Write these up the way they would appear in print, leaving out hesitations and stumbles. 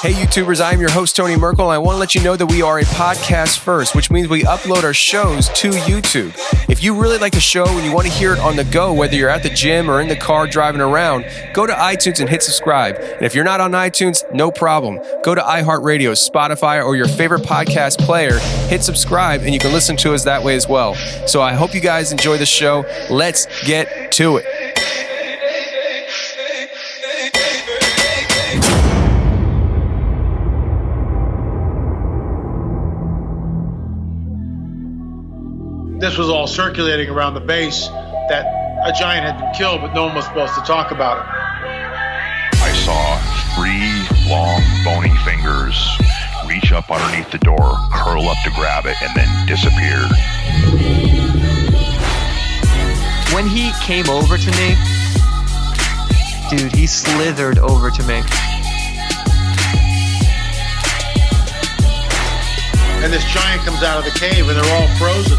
Hey YouTubers, I am your host Tony Merkel, and I want to let you know that we are a podcast first, which means we upload our shows to YouTube. If you really like the show and you want to hear it on the go, whether you're at the gym or in the car driving around, go to iTunes and hit subscribe. And if you're not on iTunes, no problem. Go to iHeartRadio, Spotify, or your favorite podcast player, hit subscribe, and you can listen to us that way as well. So I hope you guys enjoy the show. Let's get to it. This was all circulating around the base that a giant had been killed, but no one was supposed to talk about it. I saw 3 long, bony fingers reach up underneath the door, curl up to grab it, and then disappeared. When he came over to me, dude, he slithered over to me. And this giant comes out of the cave, and they're all frozen.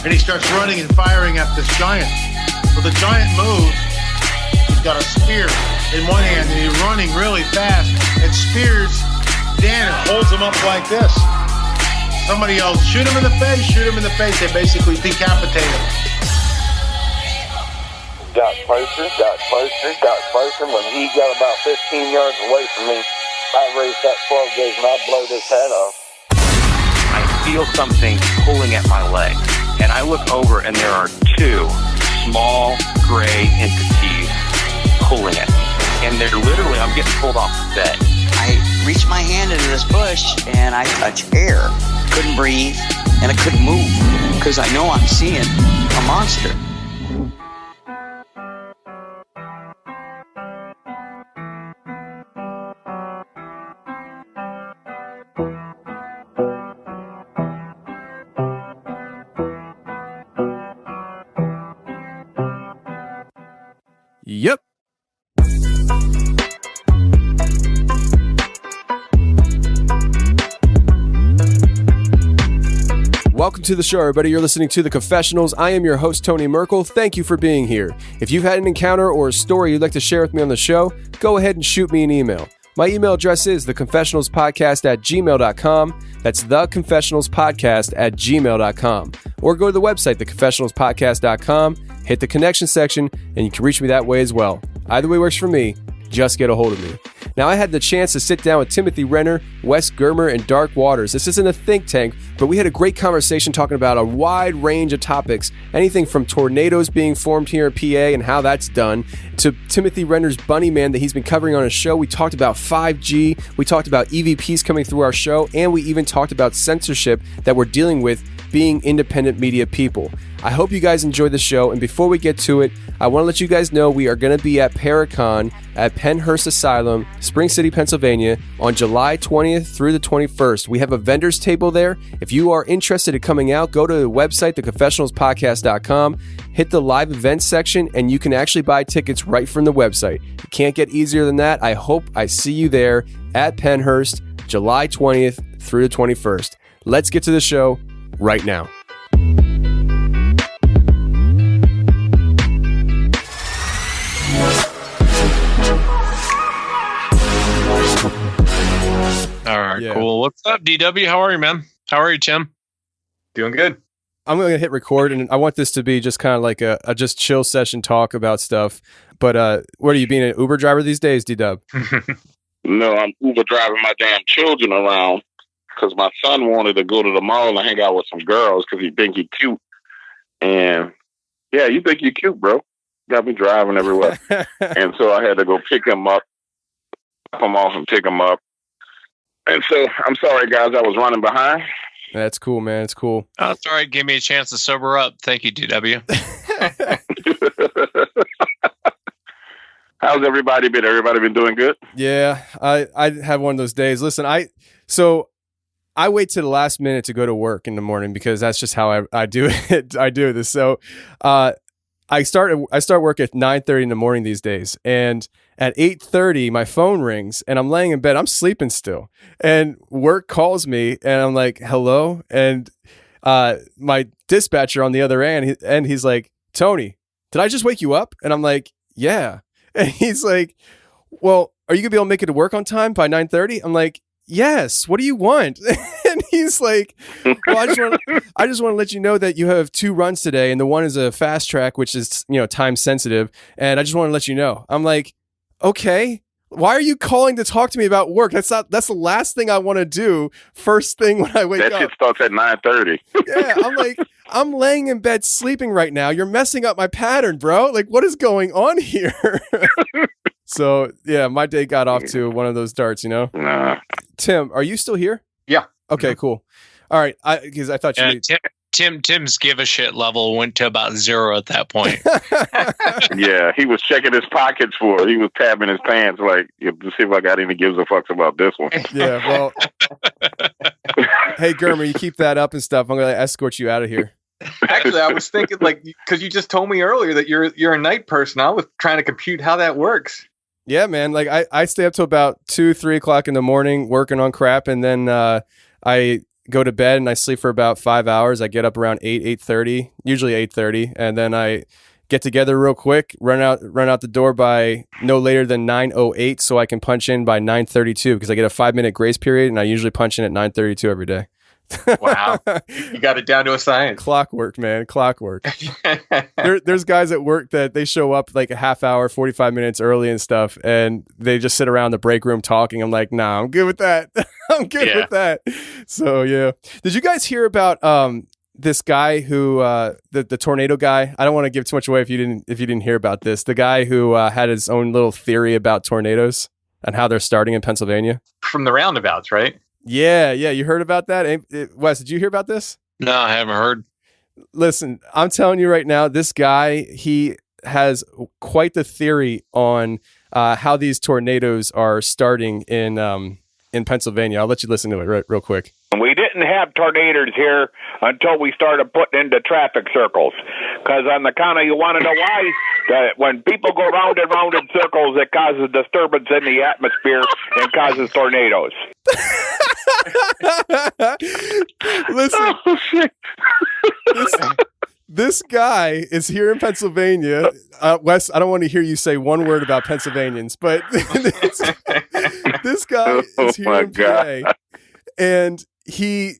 And he starts running and firing at this giant. Well, the giant moves. He's got a spear in one hand, and he's running really fast and spears Dan and holds him up like this. Somebody yells, shoot him in the face, shoot him in the face. They basically decapitate him. Got closer. When he got about 15 yards away from me, I raised that 12 gauge and I blowed his head off. I feel something pulling at my leg. And I look over, and there are 2 small gray entities pulling at me. And they're literally, I'm getting pulled off the bed. I reached my hand into this bush, and I touched air. Couldn't breathe, and I couldn't move, because I know I'm seeing a monster. Yep. Welcome to the show, everybody. You're listening to The Confessionals. I am your host, Tony Merkel. Thank you for being here. If you've had an encounter or a story you'd like to share with me on the show, go ahead and shoot me an email. My email address is theconfessionalspodcast@gmail.com. That's theconfessionalspodcast@gmail.com. Or go to the website, theconfessionalspodcast.com, hit the connection section, and you can reach me that way as well. Either way works for me. Just get a hold of me. Now, I had the chance to sit down with Timothy Renner, Wes Germer, and Dark Waters. This isn't a think tank, but we had a great conversation talking about a wide range of topics. Anything from tornadoes being formed here in PA and how that's done, to Timothy Renner's Bunny Man that he's been covering on his show. We talked about 5G, we talked about EVPs coming through our show, and we even talked about censorship that we're dealing with being independent media people. I hope you guys enjoyed the show, and before we get to it, I want to let you guys know we are going to be at Paracon at Pennhurst Asylum, Spring City, Pennsylvania, on July 20th through the 21st. We have a vendor's table there. If you are interested in coming out, go to the website, theconfessionalspodcast.com, hit the live events section, and you can actually buy tickets right from the website. You can't get easier than that. I hope I see you there at Pennhurst, July 20th through the 21st. Let's get to the show right now. All right, Cool. What's up, DW? How are you, man? How are you, Tim? Doing good. I'm going to hit record, and I want this to be just kind of like a just chill session talk about stuff. But what are you, being an Uber driver these days, D-Dub? No, I'm Uber driving my damn children around because my son wanted to go to the mall and hang out with some girls because he think he's cute. And yeah, you think you're cute, bro. Got me driving everywhere. And so I had to go pick him up, drop him off and pick him up. And so I'm sorry, guys, I was running behind. That's cool, man. It's cool. Oh, that's all right. Give me a chance to sober up. Thank you, DW. How's everybody been? Everybody been doing good? Yeah, I have one of those days. Listen, I wait to the last minute to go to work in the morning because that's just how I do it. I do this. So I start work at 9:30 in the morning these days, and at 8:30 my phone rings and I'm laying in bed. I'm sleeping still, and work calls me and I'm like, hello, and my dispatcher on the other end, he's like, Tony, did I just wake you up? And I'm like, yeah. And he's like, well, are you gonna be able to make it to work on time by 9:30? I'm like, yes. What do you want? And he's like, well, I just want to let you know that you have 2 runs today, and the one is a fast track, which is, time sensitive. And I just want to let you know. I'm like, okay. Why are you calling to talk to me about work? That's the last thing I want to do first thing when I wake up. That shit starts at 9:30. Yeah, I'm like, I'm laying in bed sleeping right now. You're messing up my pattern, bro. Like, what is going on here? So, yeah, my day got off to one of those darts, Nah. Tim, are you still here? Yeah. Okay, cool. All right, because I thought you... Tim's give a shit level went to about 0 at that point. Yeah, he was checking his pockets for it. He was tabbing his pants like, to see if I got any gives a fucks about this one. Yeah, well... Hey, Germer, you keep that up and stuff. I'm going to escort you out of here. Actually, I was thinking, because you just told me earlier that you're a night person. I was trying to compute how that works. Yeah, man. Like, I stay up till about 2-3 o'clock in the morning working on crap, and then I go to bed and I sleep for about 5 hours. I get up around 8:30, usually 8:30, and then I get together real quick, run out the door by no later than 9:08, so I can punch in by 9:32 because I get a 5-minute grace period, and I usually punch in at 9:32 every day. Wow, you got it down to a science. Clockwork, man, clockwork. There's guys at work that they show up like a half hour, 45 minutes early and stuff, and they just sit around the break room talking. I'm like, nah, I'm good with that. I'm good with that. So yeah, did you guys hear about this guy who the tornado guy? I don't want to give too much away if you didn't hear about this. The guy who had his own little theory about tornadoes and how they're starting in Pennsylvania from the roundabouts, right? Yeah, you heard about that? Wes, did you hear about this? No, I haven't heard. Listen, I'm telling you right now, this guy, he has quite the theory on how these tornadoes are starting in Pennsylvania. I'll let you listen to it real quick. We didn't have tornadoes here until we started putting into traffic circles. Because on the count of, you want to know why? That when people go round and round in circles, it causes disturbance in the atmosphere and causes tornadoes. Listen, this guy is here in Pennsylvania. Wes, I don't want to hear you say one word about Pennsylvanians, but this guy is here in PA, and he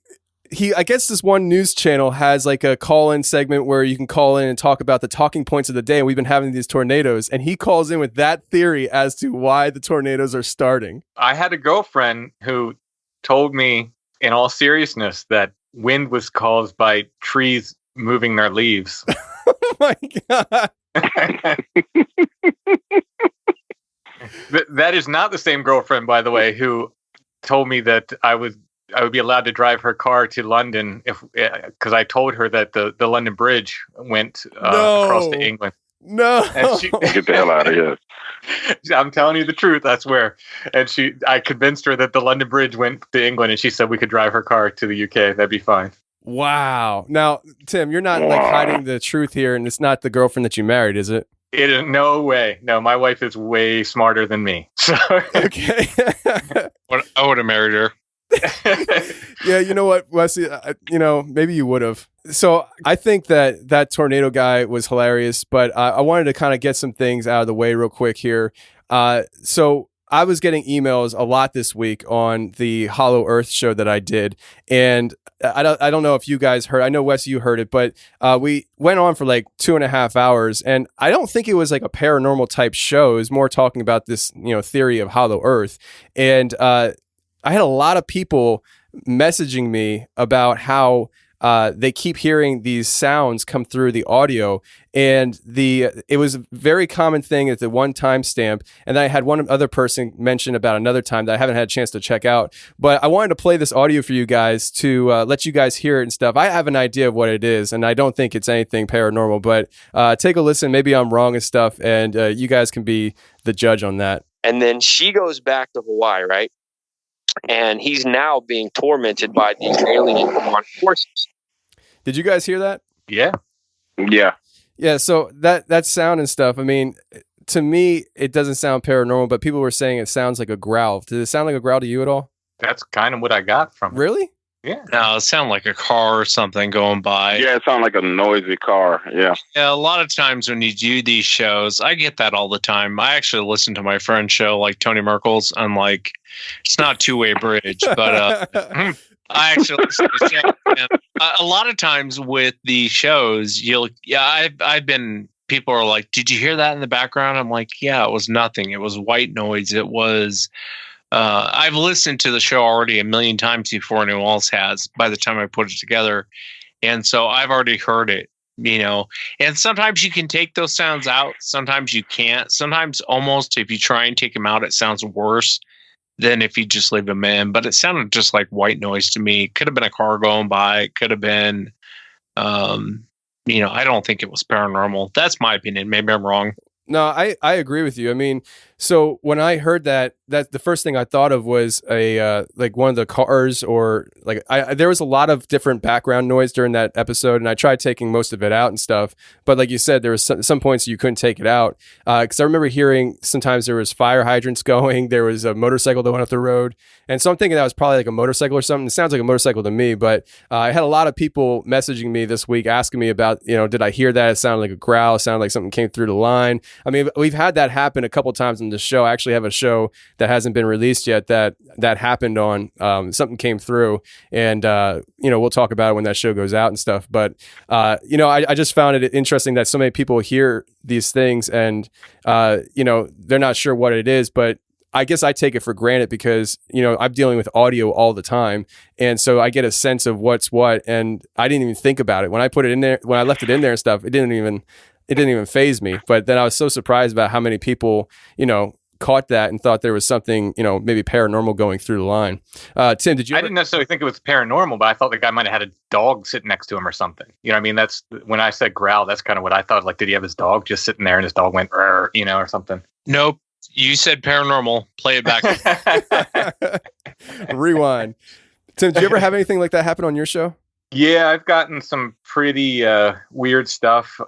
I guess this one news channel has like a call-in segment where you can call in and talk about the talking points of the day. And we've been having these tornadoes, and he calls in with that theory as to why the tornadoes are starting. I had a girlfriend who told me, in all seriousness, that wind was caused by trees moving their leaves. Oh my God. That is not the same girlfriend, by the way, who told me that I would be allowed to drive her car to London because I told her that the London Bridge went across to England. No, get the hell out of here. I'm telling you the truth. I swear. And I convinced her that the London Bridge went to England, and she said we could drive her car to the UK. That'd be fine. Wow. Now, Tim, you're not like hiding the truth here, and it's not the girlfriend that you married, is it? It is no way. No, my wife is way smarter than me. So okay. I would have married her. Yeah, you know what, Wesley? Maybe you would have. So I think that tornado guy was hilarious, but I wanted to kind of get some things out of the way real quick here. So I was getting emails a lot this week on the Hollow Earth show that I did, and I don't know if you guys heard. I know, Wes, you heard it, but we went on for like 2.5 hours, and I don't think it was like a paranormal type show. It was more talking about this, theory of Hollow Earth, and I had a lot of people messaging me about how they keep hearing these sounds come through the audio, and it was a very common thing at the one timestamp. And then I had one other person mention about another time that I haven't had a chance to check out. But I wanted to play this audio for you guys to let you guys hear it and stuff. I have an idea of what it is, and I don't think it's anything paranormal. But take a listen. Maybe I'm wrong and stuff, and you guys can be the judge on that. And then she goes back to Hawaii, right? And he's now being tormented by these alien forces. Did you guys hear that? Yeah. Yeah. So that sound and stuff, I mean, to me, it doesn't sound paranormal, but people were saying it sounds like a growl. Did it sound like a growl to you at all? That's kind of what I got from it. Really? Yeah. No, it sounded like a car or something going by. Yeah, it sounded like a noisy car. Yeah. Yeah, a lot of times when you do these shows, I get that all the time. I actually listen to my friend's show, like Tony Merkel's. I'm like, it's not two-way bridge, but I actually listen to the show. And a lot of times with the shows, I've been. People are like, "Did you hear that in the background?" I'm like, "Yeah, it was nothing. It was white noise. It was." I've listened to the show already a million times before anyone else has by the time I put it together. And so I've already heard it, and sometimes you can take those sounds out. Sometimes you can't. Sometimes almost if you try and take them out, it sounds worse than if you just leave them in. But it sounded just like white noise to me. It could have been a car going by. It could have been, I don't think it was paranormal. That's my opinion. Maybe I'm wrong. No, I agree with you. I mean, so when I heard that the first thing I thought of was like one of the cars, or like there was a lot of different background noise during that episode, and I tried taking most of it out and stuff. But like you said, there was some points you couldn't take it out, because I remember hearing sometimes there was fire hydrants going, there was a motorcycle that went up the road, and so I'm thinking that was probably like a motorcycle or something. It sounds like a motorcycle to me, but I had a lot of people messaging me this week asking me about, did I hear that? It sounded like a growl, it sounded like something came through the line. I mean, we've had that happen a couple times in the show. I actually have a show that hasn't been released yet that happened on. Something came through, and we'll talk about it when that show goes out and stuff. But I just found it interesting that so many people hear these things, and they're not sure what it is, but I guess I take it for granted because, I'm dealing with audio all the time. And so I get a sense of what's what, and I didn't even think about it when I put it in there, when I left it in there and stuff. It didn't even faze me. But then I was so surprised about how many people, caught that and thought there was something, maybe paranormal going through the line. Tim, did you? I didn't necessarily think it was paranormal, but I thought the guy might have had a dog sitting next to him or something. You know what I mean? That's when I said growl, that's kind of what I thought. Like, did he have his dog just sitting there and his dog went, or something? Nope. You said paranormal. Play it back. Rewind. Tim, did you ever have anything like that happen on your show? Yeah, I've gotten some pretty weird stuff.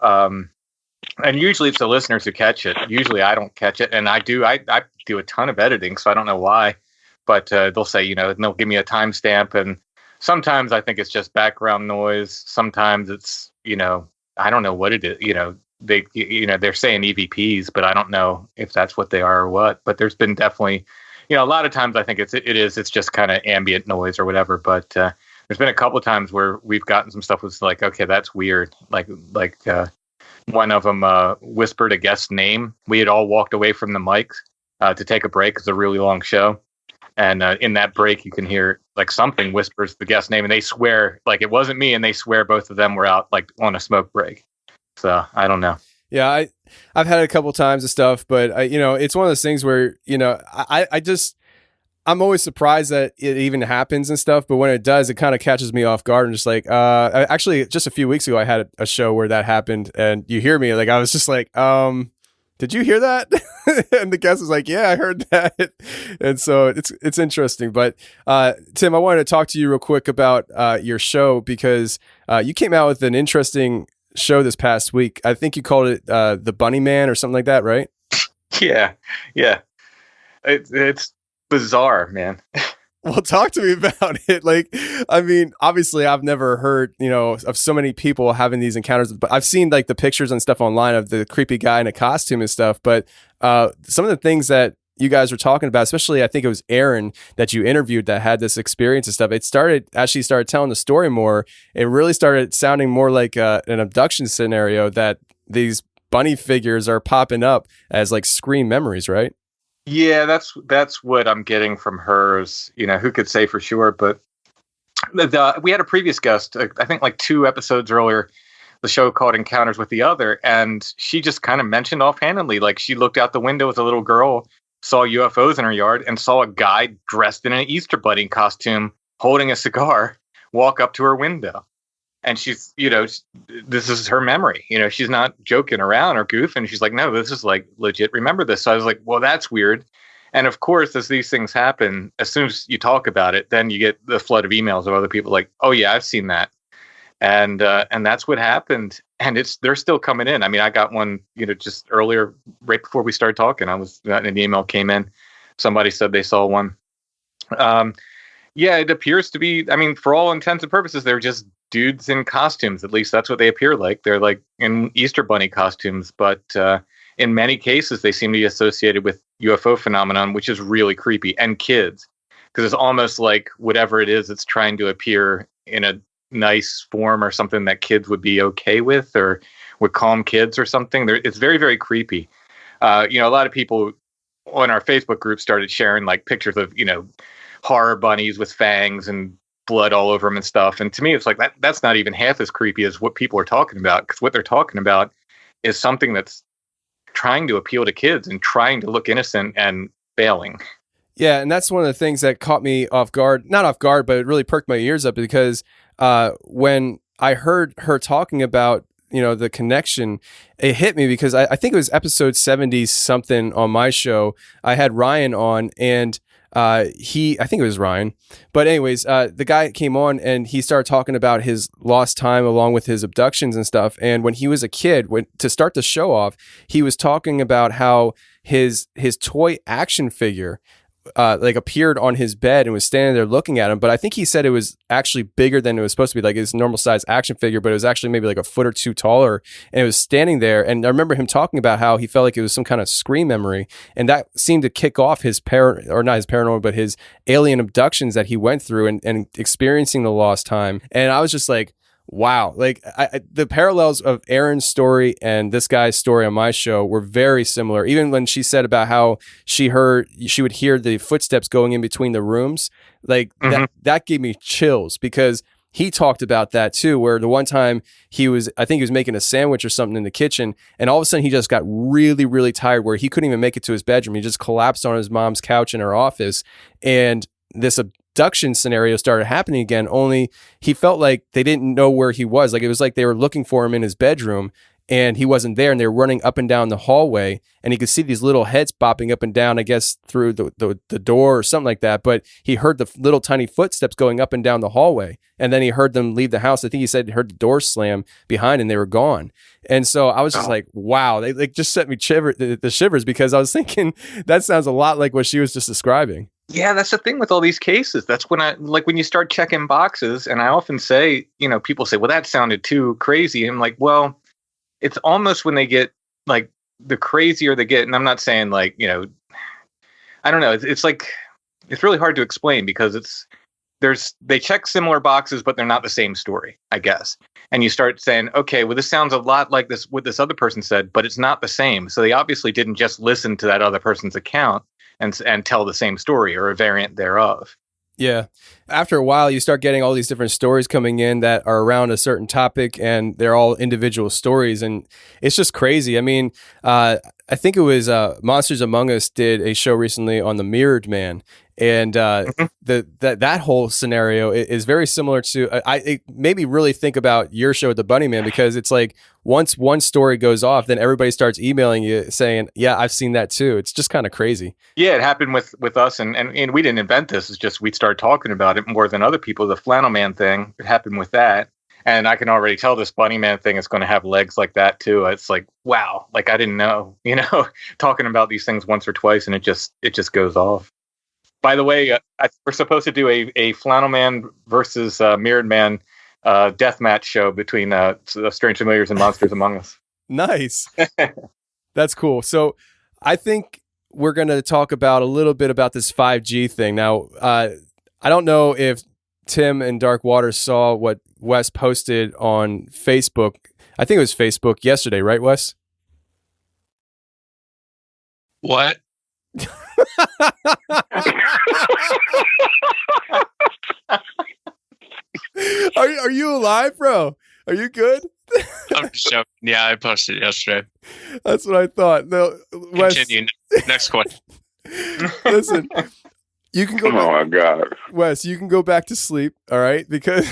And usually it's the listeners who catch it. Usually I don't catch it. And I do a ton of editing, so I don't know why. But they'll say, they'll give me a timestamp. And sometimes I think it's just background noise. Sometimes it's, I don't know what it is. They're saying EVPs, but I don't know if that's what they are or what. But there's been definitely, a lot of times I think it's just kind of ambient noise or whatever. But there's been a couple of times where we've gotten some stuff was like, okay, that's weird. Like one of them whispered a guest name. We had all walked away from the mics to take a break. It's a really long show. And in that break, you can hear like something whispers the guest name, and they swear like it wasn't me, and they swear both of them were out like on a smoke break. So I don't know. Yeah, I've had it a couple times and stuff, but it's one of those things where I'm always surprised that it even happens and stuff, but when it does, it kind of catches me off guard. And just like, actually, just a few weeks ago, I had a show where that happened, and you hear me, like I was just like, did you hear that? And the guest was like, yeah, I heard that. And so it's interesting. But Tim, I wanted to talk to you real quick about your show, because you came out with an interesting show this past week. I think you called it The Bunny Man or something like that, right? Yeah. It's bizarre, man. Well, talk to me about it. Like, I mean, obviously I've never heard, of so many people having these encounters, but I've seen like the pictures and stuff online of the creepy guy in a costume and stuff. But some of the things that you guys were talking about, especially I think it was Aaron that you interviewed that had this experience and stuff. It started telling the story more. It really started sounding more like an abduction scenario, that these bunny figures are popping up as like scream memories, right? Yeah, that's what I'm getting from hers. Who could say for sure? But we had a previous guest, I think like 2 episodes earlier, the show called Encounters with the Other, and she just kind of mentioned offhandedly, like she looked out the window as a little girl, saw UFOs in her yard, and saw a guy dressed in an Easter Bunny costume holding a cigar walk up to her window. And she's, this is her memory. She's not joking around or goofing. She's like, no, this is like legit. Remember this. So I was like, well, that's weird. And of course, as these things happen, as soon as you talk about it, then you get the flood of emails of other people like, oh yeah, I've seen that. And that's what happened. And they're still coming in. I mean, I got one, just earlier, right before we started talking, an email came in. Somebody said they saw one. Yeah, it appears to be. I mean, for all intents and purposes, they're just dudes in costumes. At least that's what they appear like. They're like in Easter Bunny costumes, but in many cases, they seem to be associated with UFO phenomenon, which is really creepy, and kids, because it's almost like whatever it is, it's trying to appear in a nice form or something that kids would be okay with or would calm kids or something. It's very, very creepy. A lot of people on our Facebook group started sharing like pictures of, horror bunnies with fangs and blood all over them and stuff. And to me, it's like that's not even half as creepy as what people are talking about, because what they're talking about is something that's trying to appeal to kids and trying to look innocent and failing. Yeah, and that's one of the things that caught me off guard. Not off guard, but it really perked my ears up, because when I heard her talking about, the connection, it hit me, because I think it was episode 70 something on my show. I had Ryan on, and I think it was Ryan, but anyways, the guy came on and he started talking about his lost time along with his abductions and stuff. And when he was a kid, to start the show off, he was talking about how his toy action figure appeared on his bed and was standing there looking at him. But I think he said it was actually bigger than it was supposed to be, like his normal size action figure, but it was actually maybe like a foot or two taller, and it was standing there. And I remember him talking about how he felt like it was some kind of screen memory, and that seemed to kick off his not his paranormal, but his alien abductions that he went through and experiencing the lost time. And I was just like, wow, like the parallels of Aaron's story and this guy's story on my show were very similar. Even when she said about how she would hear the footsteps going in between the rooms, like that gave me chills, because he talked about that too, where the one time I think he was making a sandwich or something in the kitchen, and all of a sudden he just got really, really tired where he couldn't even make it to his bedroom. He just collapsed on his mom's couch in her office, and this abduction scenario started happening again, only he felt like they didn't know where he was. Like it was like they were looking for him in his bedroom and he wasn't there, and they were running up and down the hallway, and he could see these little heads bopping up and down, I guess through the door or something like that. But he heard the little tiny footsteps going up and down the hallway, and then he heard them leave the house. I think he said he heard the door slam behind and they were gone. And so I was just like, wow, they just set me the shivers, because I was thinking that sounds a lot like what she was just describing. Yeah, that's the thing with all these cases. That's when when you start checking boxes, and I often say, people say, well, that sounded too crazy. And I'm like, well, it's almost when they get like the crazier they get. And I'm not saying like, I don't know. It's like, it's really hard to explain, because they check similar boxes, but they're not the same story, I guess. And you start saying, okay, well, this sounds a lot like what this other person said, but it's not the same. So they obviously didn't just listen to that other person's account and tell the same story or a variant thereof. Yeah. After a while, you start getting all these different stories coming in that are around a certain topic, and they're all individual stories. And it's just crazy. I mean, I think it was Monsters Among Us did a show recently on the Mirrored Man. And that whole scenario is very similar to, it made me really think about your show with the Bunny Man, because it's like once one story goes off, then everybody starts emailing you saying, yeah, I've seen that too. It's just kind of crazy. Yeah, it happened with us, and we didn't invent this. It's just we'd start talking about it more than other people. The Flannel Man thing, it happened with that. And I can already tell this Bunny Man thing is going to have legs like that too. It's like, wow, like I didn't know, talking about these things once or twice, and it just goes off. By the way, we're supposed to do a Flannel Man versus Mirrored Man deathmatch show between Strange Familiars and Monsters Among Us. Nice. That's cool. So I think we're going to talk about a little bit about this 5G thing. Now, I don't know if Tim and Dark Waters saw what Wes posted on Facebook. I think it was Facebook yesterday, right, Wes? What? Are you alive, bro? Are you good? I'm just joking. Yeah, I posted it yesterday. That's what I thought. No, Wes, continue. Next question. Listen, you can go. Oh my God, Wes, you can go back to sleep. All right, because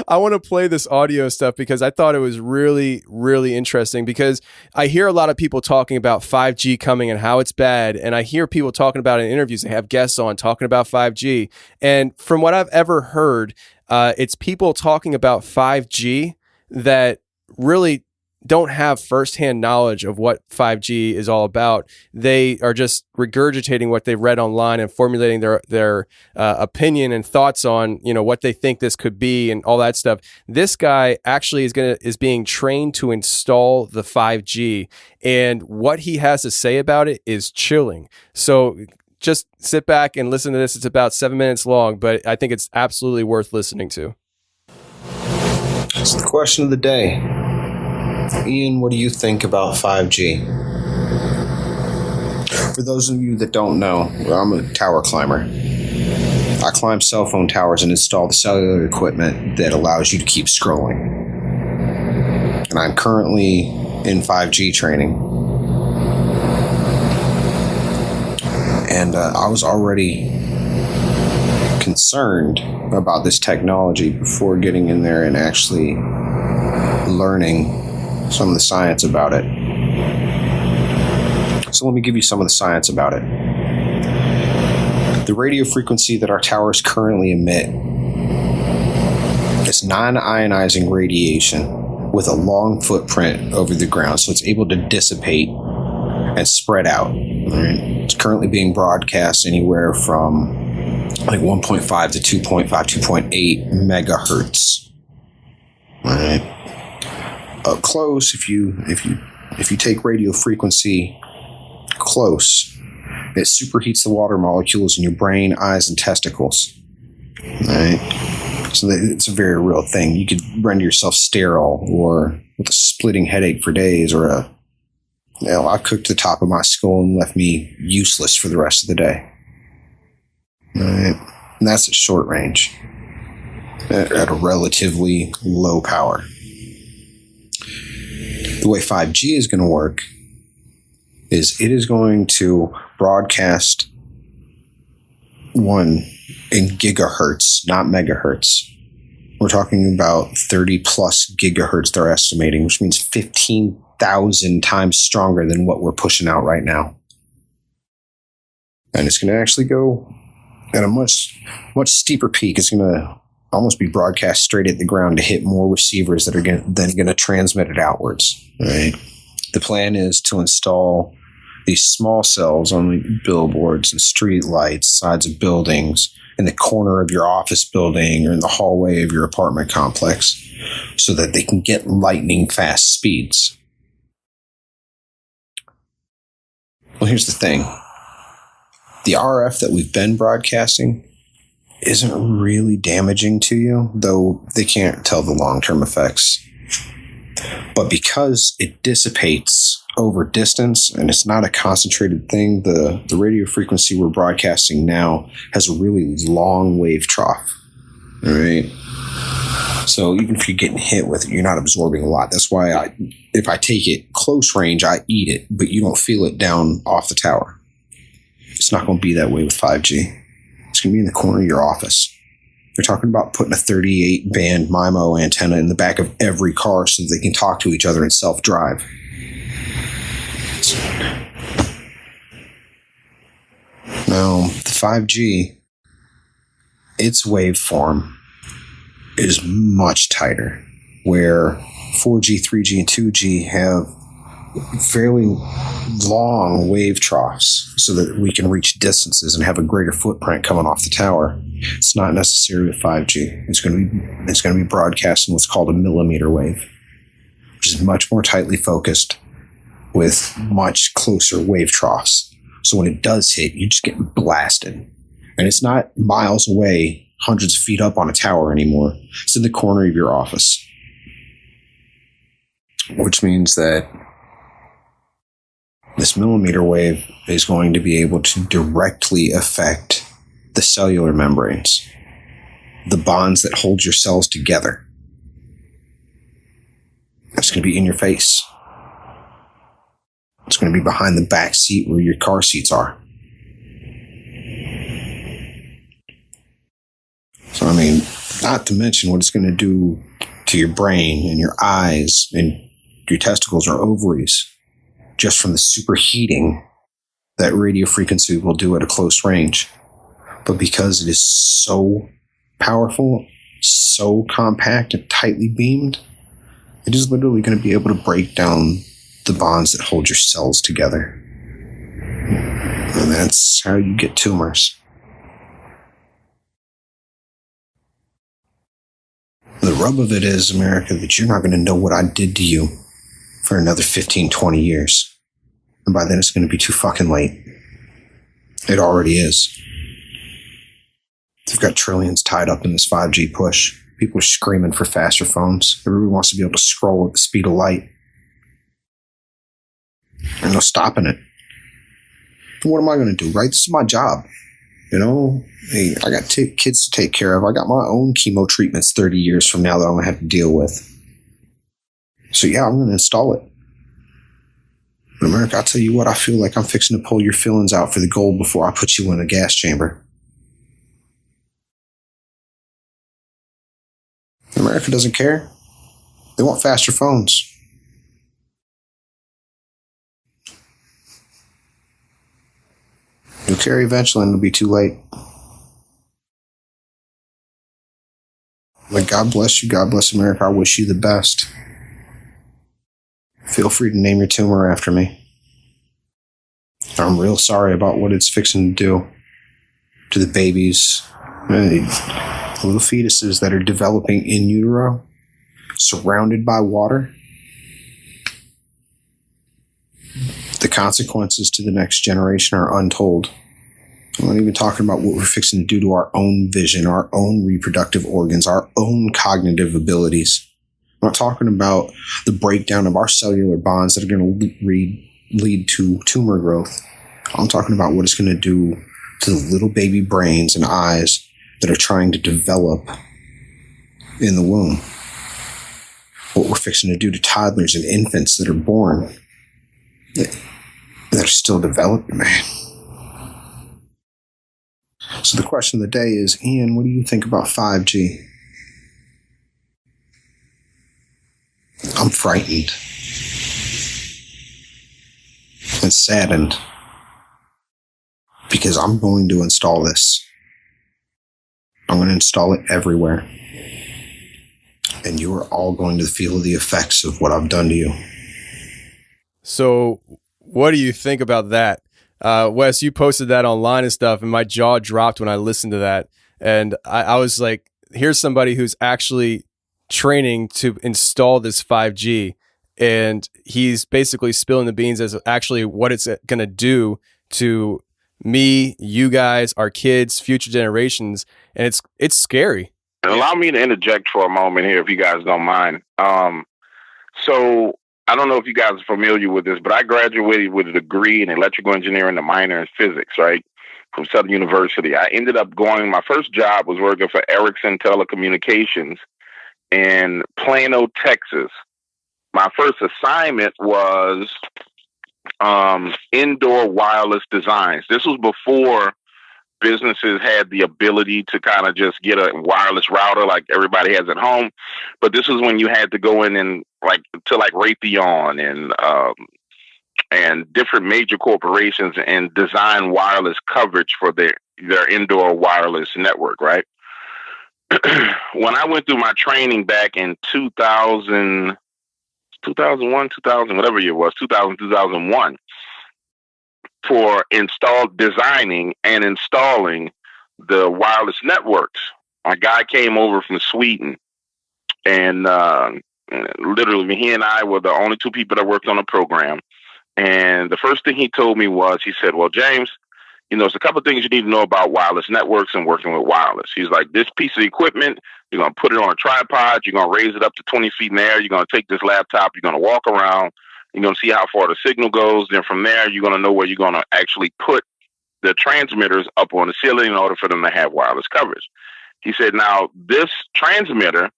I want to play this audio stuff, because I thought it was really, really interesting. Because I hear a lot of people talking about 5G coming and how it's bad, and I hear people talking about it in interviews. They have guests on talking about 5G, and from what I've ever heard, it's people talking about 5G that really don't have firsthand knowledge of what 5G is all about. They are just regurgitating what they've read online and formulating their opinion and thoughts on, what they think this could be and all that stuff. This guy actually is being trained to install the 5G, and what he has to say about it is chilling. So just sit back and listen to this. It's about 7 minutes long, but I think it's absolutely worth listening to. It's the question of the day. Ian, what do you think about 5G? For those of you that don't know, I'm a tower climber. I climb cell phone towers and install the cellular equipment that allows you to keep scrolling. And I'm currently in 5G training. And I was already concerned about this technology before getting in there and actually learning some of the science about it. So let me give you some of the science about it. The radio frequency that our towers currently emit is non-ionizing radiation with a long footprint over the ground, so it's able to dissipate and spread out. It's currently being broadcast anywhere from like 1.5 to 2.5, 2.8 megahertz. All right. Up close, if you take radio frequency close, it superheats the water molecules in your brain, eyes, and testicles. All right. So it's a very real thing. You could render yourself sterile or with a splitting headache for days, or I cooked the top of my skull and left me useless for the rest of the day. All right. And that's at short range, at a relatively low power. The way 5G is going to work is it is going to broadcast in gigahertz, not megahertz. We're talking about 30 plus gigahertz they're estimating, which means 15,000 times stronger than what we're pushing out right now. And it's going to actually go at a much, much steeper peak. It's going to almost be broadcast straight at the ground to hit more receivers that are then going to transmit it outwards. Right? The plan is to install these small cells on billboards and street lights, sides of buildings, in the corner of your office building or in the hallway of your apartment complex, so that they can get lightning fast speeds. Well, here's the thing. The RF that we've been broadcasting isn't really damaging to you, though they can't tell the long-term effects. But because it dissipates over distance and it's not a concentrated thing, the radio frequency we're broadcasting now has a really long wave trough. All right. So even if you're getting hit with it, you're not absorbing a lot. That's why if I take it close range, I eat it, but you don't feel it down off the tower. It's not going to be that way with 5G. It's going to be in the corner of your office. They're talking about putting a 38-band MIMO antenna in the back of every car so they can talk to each other and self-drive. Now, the 5G, its waveform is much tighter, where 4G, 3G, and 2G have fairly long wave troughs so that we can reach distances and have a greater footprint coming off the tower. It's not necessarily 5G. It's going to be broadcast in what's called a millimeter wave, which is much more tightly focused with much closer wave troughs. So when it does hit, you just get blasted. And it's not miles away, hundreds of feet up on a tower anymore. It's in the corner of your office. Which means that this millimeter wave is going to be able to directly affect the cellular membranes, the bonds that hold your cells together. It's going to be in your face. It's going to be behind the back seat where your car seats are. So, I mean, not to mention what it's going to do to your brain and your eyes and your testicles or ovaries, just from the superheating that radio frequency will do at a close range. But because it is so powerful, so compact and tightly beamed, It is literally going to be able to break down the bonds that hold your cells together. And that's how you get tumors. The rub of it is, America, that you're not going to know what I did to you for another 15, 20 years. And by then it's going to be too fucking late. It already is. They've got trillions tied up in this 5G push. People are screaming for faster phones. Everybody wants to be able to scroll at the speed of light. There's no stopping it. What am I going to do, right? This is my job. You know, hey, I got kids to take care of. I got my own chemo treatments 30 years from now that I'm going to have to deal with. So yeah, I'm going to install it. But America, I'll tell you what, I feel like I'm fixing to pull your fillings out for the gold before I put you in a gas chamber. America doesn't care. They want faster phones. You'll care eventually and it'll be too late. But God bless you. God bless America. I wish you the best. Feel free to name your tumor after me. I'm real sorry about what it's fixing to do to the babies, the little fetuses that are developing in utero, surrounded by water. The consequences to the next generation are untold. I'm not even talking about what we're fixing to do to our own vision, our own reproductive organs, our own cognitive abilities. I'm not talking about the breakdown of our cellular bonds that are going to lead to tumor growth. I'm talking about what it's going to do to the little baby brains and eyes that are trying to develop in the womb. What we're fixing to do to toddlers and infants that are born, that are still developing, man. So the question of the day is, Ian, what do you think about 5G? I'm frightened and saddened because I'm going to install this. I'm going to install it everywhere. And you are all going to feel the effects of what I've done to you. So what do you think about that? Wes, you posted that online and stuff, and my jaw dropped when I listened to that. And I was like, here's somebody who's actually training to install this 5G, and he's basically spilling the beans as actually what it's going to do to me, you guys, our kids, future generations, and it's scary. Allow me to interject for a moment here, if you guys don't mind. So I don't know if you guys are familiar with this, but I graduated with a degree in electrical engineering and a minor in physics, right, from Southern University. I ended up my first job was working for Ericsson Telecommunications in Plano, Texas. My first assignment was indoor wireless designs. This was before businesses had the ability to kind of just get a wireless router like everybody has at home. But this is when you had to go in and to Raytheon and different major corporations and design wireless coverage for their indoor wireless network, right? When I went through my training back in 2001, whatever year it was, 2001, for designing and installing the wireless networks. A guy came over from Sweden, and literally he and I were the only two people that worked on the program. And the first thing he told me was, he said, well, James, there's a couple of things you need to know about wireless networks and working with wireless. He's like, this piece of equipment, you're going to put it on a tripod, you're going to raise it up to 20 feet in the air, you're going to take this laptop, you're going to walk around, you're going to see how far the signal goes. Then from there, you're going to know where you're going to actually put the transmitters up on the ceiling in order for them to have wireless coverage. He said, now, this transmitter,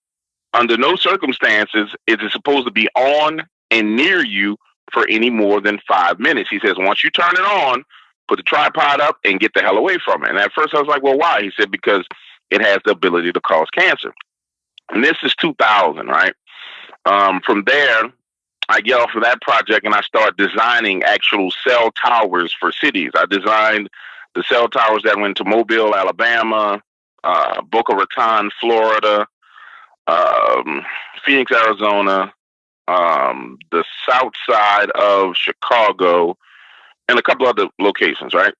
under no circumstances is it supposed to be on and near you for any more than 5 minutes. He says, once you turn it on, put the tripod up and get the hell away from it. And at first I was like, well, why? He said, because it has the ability to cause cancer. And this is 2000, right? From there, I get off of that project and I start designing actual cell towers for cities. I designed the cell towers that went to Mobile, Alabama, Boca Raton, Florida, Phoenix, Arizona, the south side of Chicago, and a couple other locations, right?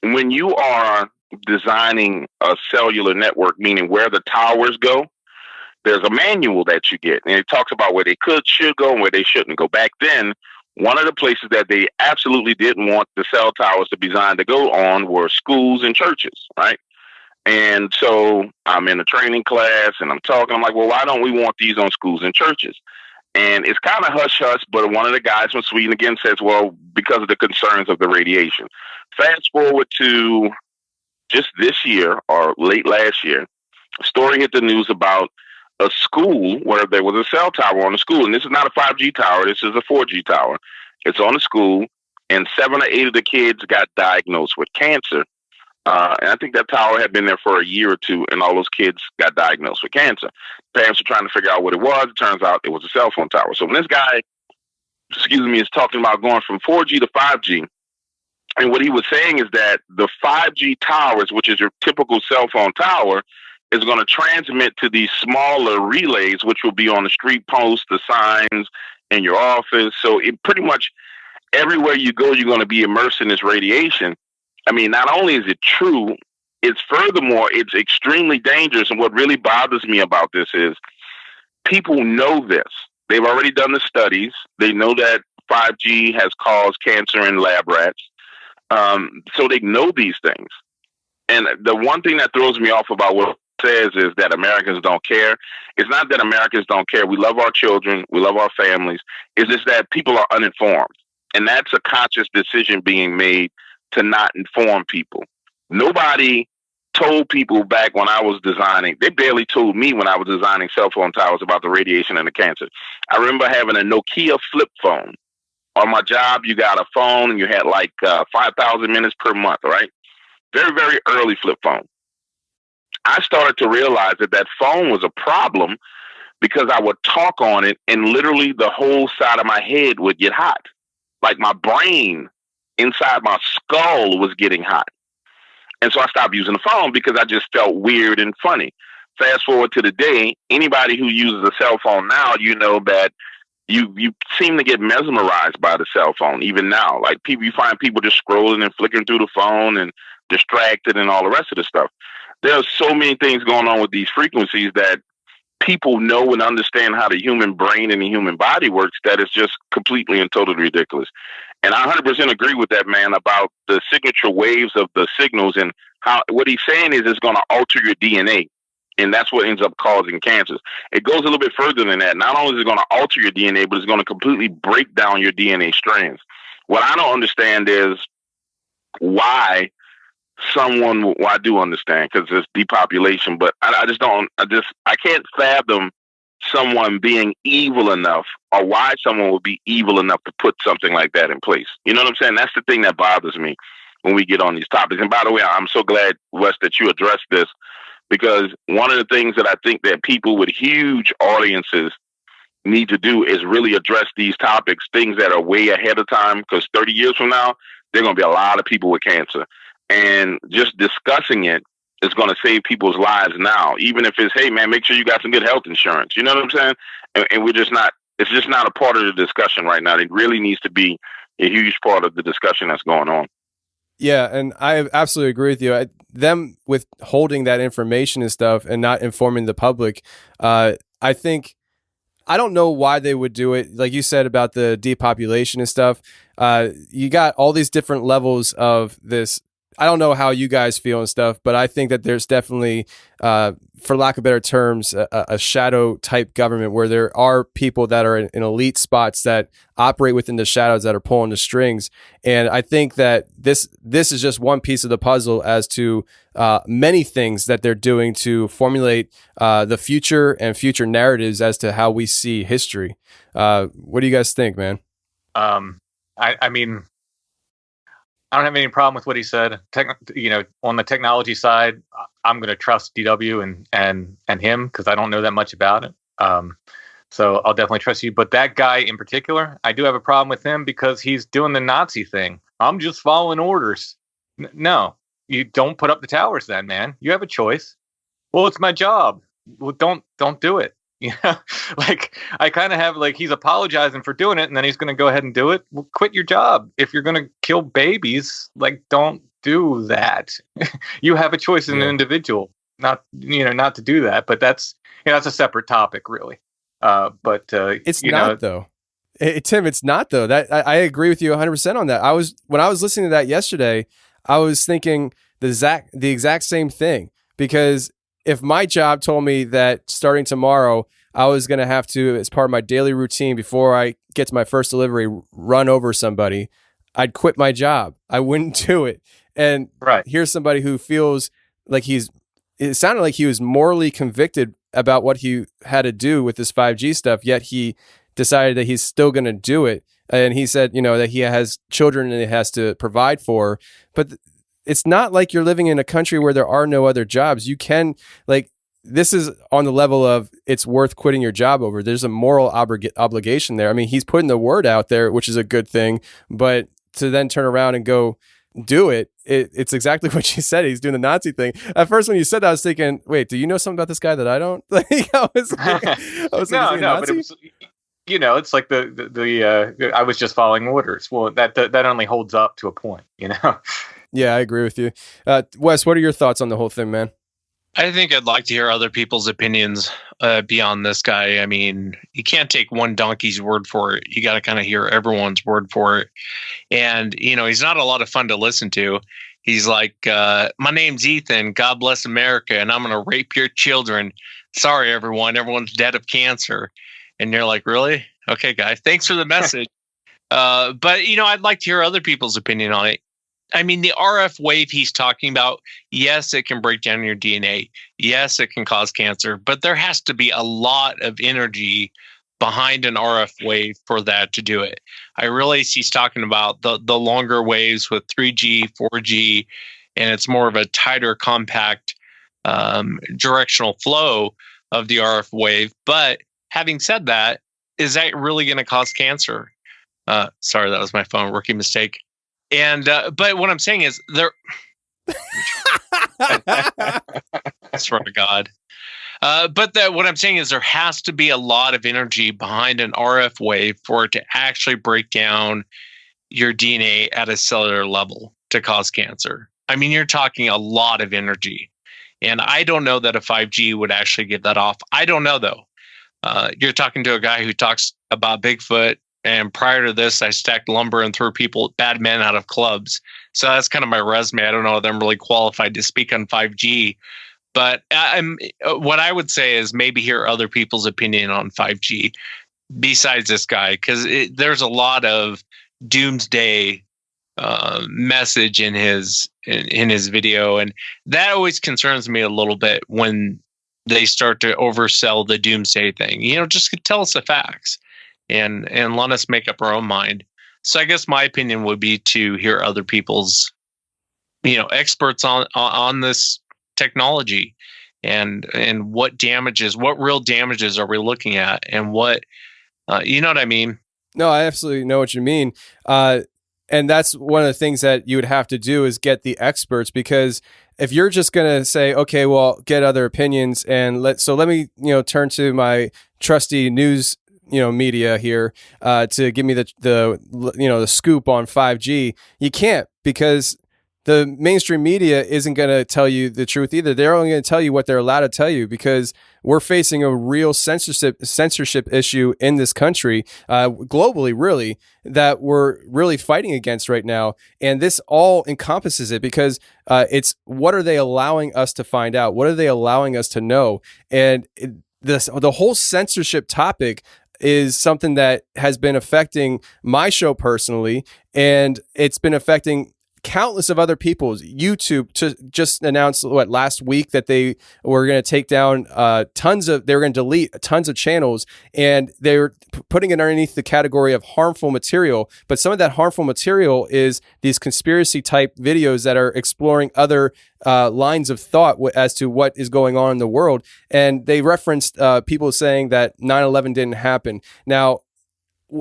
When you are designing a cellular network, meaning where the towers go, there's a manual that you get, and it talks about where they should go, and where they shouldn't go. Back then, one of the places that they absolutely didn't want the cell towers to be designed to go on were schools and churches, right? And so I'm in a training class, and I'm like, well, why don't we want these on schools and churches? And it's kind of hush-hush, but one of the guys from Sweden again says, well, because of the concerns of the radiation. Fast forward to just this year or late last year, a story hit the news about a school where there was a cell tower on the school. And this is not a 5G tower. This is a 4G tower. It's on the school, and 7 or 8 of the kids got diagnosed with cancer. And I think that tower had been there for a year or two, and all those kids got diagnosed with cancer. Parents were trying to figure out what it was. It turns out it was a cell phone tower. So when this guy, is talking about going from 4G to 5G, and what he was saying is that the 5G towers, which is your typical cell phone tower, is going to transmit to these smaller relays, which will be on the street posts, the signs, in your office. So it pretty much everywhere you go, you're going to be immersed in this radiation. I mean, not only is it true, it's extremely dangerous. And what really bothers me about this is people know this. They've already done the studies. They know that 5G has caused cancer in lab rats. So they know these things. And the one thing that throws me off about what it says is that Americans don't care. It's not that Americans don't care. We love our children. We love our families. It's just that people are uninformed. And that's a conscious decision being made to not inform people. Nobody told people back when I was designing. They barely told me when I was designing cell phone towers about the radiation and the cancer. I remember having a Nokia flip phone. On my job, you got a phone and you had like 5,000 minutes per month, right? Very, very early flip phone. I started to realize that phone was a problem because I would talk on it and literally the whole side of my head would get hot. Like my brain inside my skull was getting hot. And so I stopped using the phone because I just felt weird and funny. Fast forward to the day, anybody who uses a cell phone now, you know that you seem to get mesmerized by the cell phone, even now. Like you find people just scrolling and flickering through the phone and distracted and all the rest of the stuff. There are so many things going on with these frequencies that people know and understand how the human brain and the human body works, that it's just completely and totally ridiculous. And I 100% agree with that man about the signature waves of the signals, and how what he's saying is it's going to alter your DNA. And that's what ends up causing cancers. It goes a little bit further than that. Not only is it going to alter your DNA, but it's going to completely break down your DNA strands. What I don't understand is why well, I do understand because it's depopulation, but I can't fathom someone being evil enough, or why someone would be evil enough to put something like that in place. You know what I'm saying? That's the thing that bothers me when we get on these topics. And by the way, I'm so glad, Wes, that you addressed this, because one of the things that I think that people with huge audiences need to do is really address these topics, things that are way ahead of time, because 30 years from now, there are going to be a lot of people with cancer. And just discussing it is going to save people's lives now, even if it's, hey, man, make sure you got some good health insurance. You know what I'm saying? And we're just not, it's just not a part of the discussion right now. It really needs to be a huge part of the discussion that's going on. Yeah, and I absolutely agree with you. Them withholding that information and stuff and not informing the public, I think, I don't know why they would do it. Like you said about the depopulation and stuff, you got all these different levels of this. I don't know how you guys feel and stuff, but I think that there's definitely, for lack of better terms, a shadow type government where there are people that are in elite spots that operate within the shadows that are pulling the strings. And I think that this is just one piece of the puzzle as to many things that they're doing to formulate the future and future narratives as to how we see history. What do you guys think, man? I mean, I don't have any problem with what he said. On the technology side, I'm going to trust DW and him because I don't know that much about it. So I'll definitely trust you. But that guy in particular, I do have a problem with him because he's doing the Nazi thing. I'm just following orders. No, you don't put up the towers then, man. You have a choice. Well, it's my job. Well, don't do it. You know, like I kind of have like he's apologizing for doing it, and then he's going to go ahead and do it. Well, quit your job if you're going to kill babies. Like, don't do that. You have a choice as an individual, not to do that. But that's that's a separate topic, really. But it's not though. Tim, it's not though. That I agree with you 100% on that. When I was listening to that yesterday, I was thinking the exact same thing, because if my job told me that starting tomorrow, I was going to have to, as part of my daily routine before I get to my first delivery, run over somebody, I'd quit my job. I wouldn't do it. And here's somebody who feels like it sounded like he was morally convicted about what he had to do with this 5G stuff, yet he decided that he's still going to do it. And he said, that he has children and he has to provide for, but it's not like you're living in a country where there are no other jobs. You can, this is on the level of it's worth quitting your job over. There's a moral obligation there. I mean, he's putting the word out there, which is a good thing, but to then turn around and go do it's exactly what you said. He's doing the Nazi thing. At first, when you said that, I was thinking, wait, do you know something about this guy that I don't? I was like, no, but it was, it's like the I was just following orders. Well, that only holds up to a point, Yeah, I agree with you. Wes, what are your thoughts on the whole thing, man? I think I'd like to hear other people's opinions beyond this guy. I mean, you can't take one donkey's word for it. You got to kind of hear everyone's word for it. And, he's not a lot of fun to listen to. He's like, my name's Ethan. God bless America. And I'm going to rape your children. Sorry, everyone. Everyone's dead of cancer. And you're like, really? Okay, guy. Thanks for the message. But, I'd like to hear other people's opinion on it. I mean, the RF wave he's talking about, yes, it can break down your DNA. Yes, it can cause cancer, but there has to be a lot of energy behind an RF wave for that to do it. I realize he's talking about the longer waves with 3G, 4G, and it's more of a tighter, compact directional flow of the RF wave. But having said that, is that really going to cause cancer? Sorry, that was my phone. Rookie mistake. And but what I'm saying is there. I swear to God. But what I'm saying is there has to be a lot of energy behind an RF wave for it to actually break down your DNA at a cellular level to cause cancer. I mean, you're talking a lot of energy, and I don't know that a 5G would actually give that off. I don't know though. You're talking to a guy who talks about Bigfoot. And prior to this, I stacked lumber and threw bad men out of clubs. So that's kind of my resume. I don't know if I'm really qualified to speak on 5G. But what I would say is maybe hear other people's opinion on 5G besides this guy, because there's a lot of doomsday message in his video. And that always concerns me a little bit when they start to oversell the doomsday thing. Just tell us the facts. And let us make up our own mind. So I guess my opinion would be to hear other people's, experts on this technology, and what real damages are we looking at, and what, you know what I mean? No, I absolutely know what you mean. And that's one of the things that you would have to do is get the experts, because if you're just going to say, okay, well, get other opinions and let me, turn to my trusty news media here to give me the scoop on 5G. You can't, because the mainstream media isn't going to tell you the truth either. They're only going to tell you what they're allowed to tell you, because we're facing a real censorship issue in this country, globally, really, that we're really fighting against right now. And this all encompasses it, because it's what are they allowing us to find out? What are they allowing us to know? And the whole censorship topic is something that has been affecting my show personally, and it's been affecting countless of other people's. YouTube just announced last week that they were going to take down they were going to delete tons of channels, and they're putting it underneath the category of harmful material. But some of that harmful material is these conspiracy type videos that are exploring other lines of thought as to what is going on in the world. And they referenced people saying that 9/11 didn't happen. Now,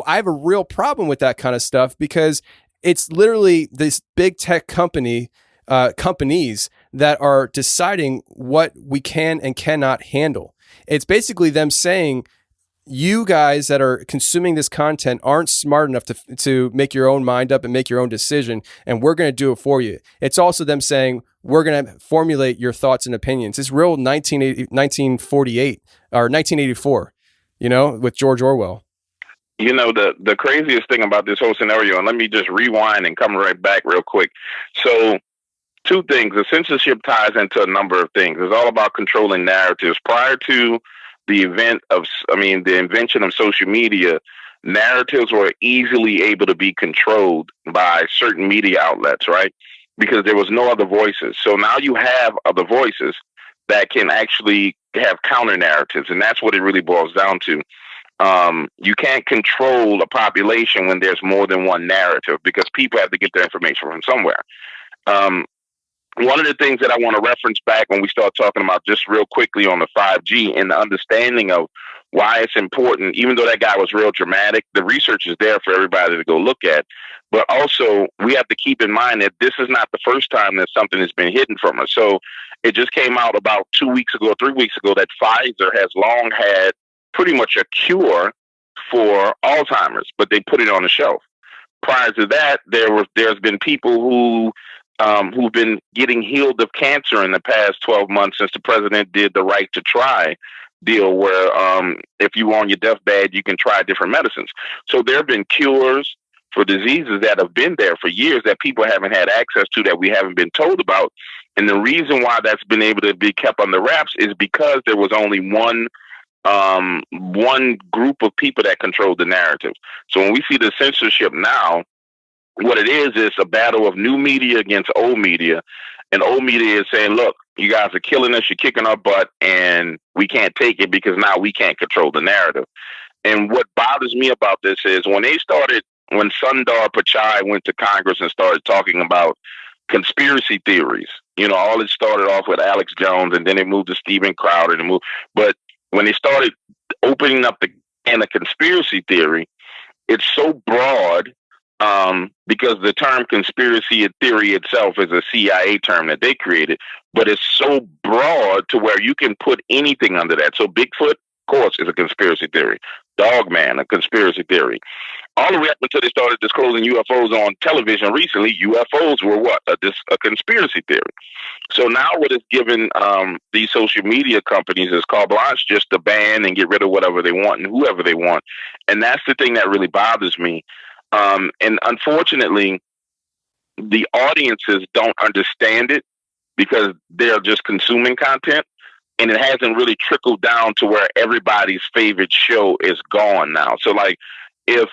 I have a real problem with that kind of stuff, because it's literally this big tech companies that are deciding what we can and cannot handle. It's basically them saying, you guys that are consuming this content aren't smart enough to make your own mind up and make your own decision, and we're going to do it for you. It's also them saying, we're going to formulate your thoughts and opinions. It's real 1948 or 1984, with George Orwell. The craziest thing about this whole scenario, and let me just rewind and come right back real quick. So, two things. The censorship ties into a number of things. It's all about controlling narratives. Prior to the invention of social media, narratives were easily able to be controlled by certain media outlets, right? Because there was no other voices. So now you have other voices that can actually have counter narratives, and that's what it really boils down to. You can't control a population when there's more than one narrative, because people have to get their information from somewhere. One of the things that I want to reference back when we start talking about, just real quickly, on the 5G and the understanding of why it's important, even though that guy was real dramatic, the research is there for everybody to go look at. But also, we have to keep in mind that this is not the first time that something has been hidden from us. So it just came out about 2 weeks ago, 3 weeks ago, that Pfizer has long had pretty much a cure for Alzheimer's, but they put it on the shelf. Prior to that, there's been people who've been getting healed of cancer in the past 12 months since the president did the Right to Try deal, where if you were on your deathbed, you can try different medicines. So there have been cures for diseases that have been there for years that people haven't had access to, that we haven't been told about. And the reason why that's been able to be kept under wraps is because there was only one group of people that controlled the narrative. So when we see the censorship now, what it is a battle of new media against old media. And old media is saying, look, you guys are killing us, you're kicking our butt, and we can't take it because now we can't control the narrative. And what bothers me about this is when Sundar Pichai went to Congress and started talking about conspiracy theories, all it started off with Alex Jones, and then it moved to Steven Crowder, but when they started opening up the can of conspiracy theory, it's so broad, because the term conspiracy theory itself is a CIA term that they created, but it's so broad to where you can put anything under that. So Bigfoot, of course, is a conspiracy theory. Dogman, a conspiracy theory. All the way up until they started disclosing UFOs on television recently, UFOs were what? A conspiracy theory. So now what it's given these social media companies is carte blanche just to ban and get rid of whatever they want and whoever they want. And that's the thing that really bothers me. And unfortunately, the audiences don't understand it because they're just consuming content, and it hasn't really trickled down to where everybody's favorite show is gone now. So like if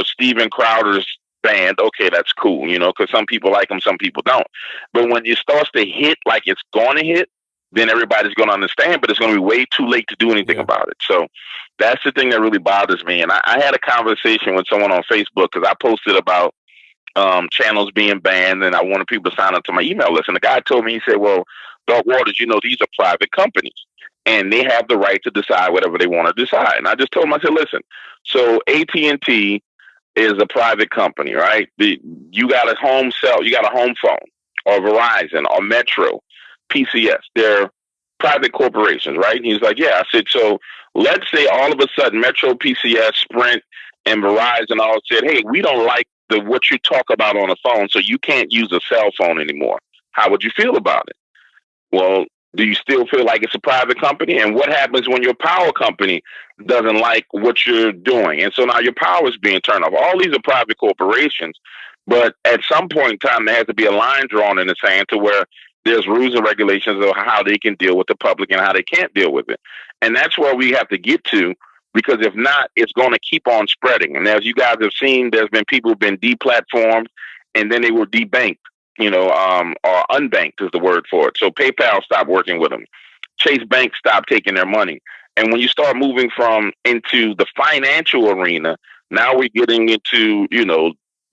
Steven Crowder's banned, okay, that's cool, because some people like him, some people don't. But when it starts to hit like it's going to hit, then everybody's going to understand, but it's going to be way too late to do anything about it. So that's the thing that really bothers me. And I had a conversation with someone on Facebook because I posted about channels being banned, and I wanted people to sign up to my email list. And the guy told me, he said, well, Dark Waters, these are private companies, and they have the right to decide whatever they want to decide. And I just told him, I said, listen, so AT&T is a private company, right? You got a home phone, or Verizon, or Metro, PCS. They're private corporations, right? And he's like, yeah. I said, so let's say all of a sudden Metro, PCS, Sprint, and Verizon all said, hey, we don't like what you talk about on the phone, so you can't use a cell phone anymore. How would you feel about it? Well, do you still feel like it's a private company? And what happens when your power company doesn't like what you're doing? And so now your power is being turned off. All these are private corporations, but at some point in time, there has to be a line drawn in the sand to where there's rules and regulations of how they can deal with the public and how they can't deal with it. And that's where we have to get to, because if not, it's going to keep on spreading. And as you guys have seen, there's been people who've been deplatformed and then they were debanked, or unbanked is the word for it. So PayPal stopped working with them. Chase Bank stopped taking their money. And when you start moving into the financial arena, now we're getting into,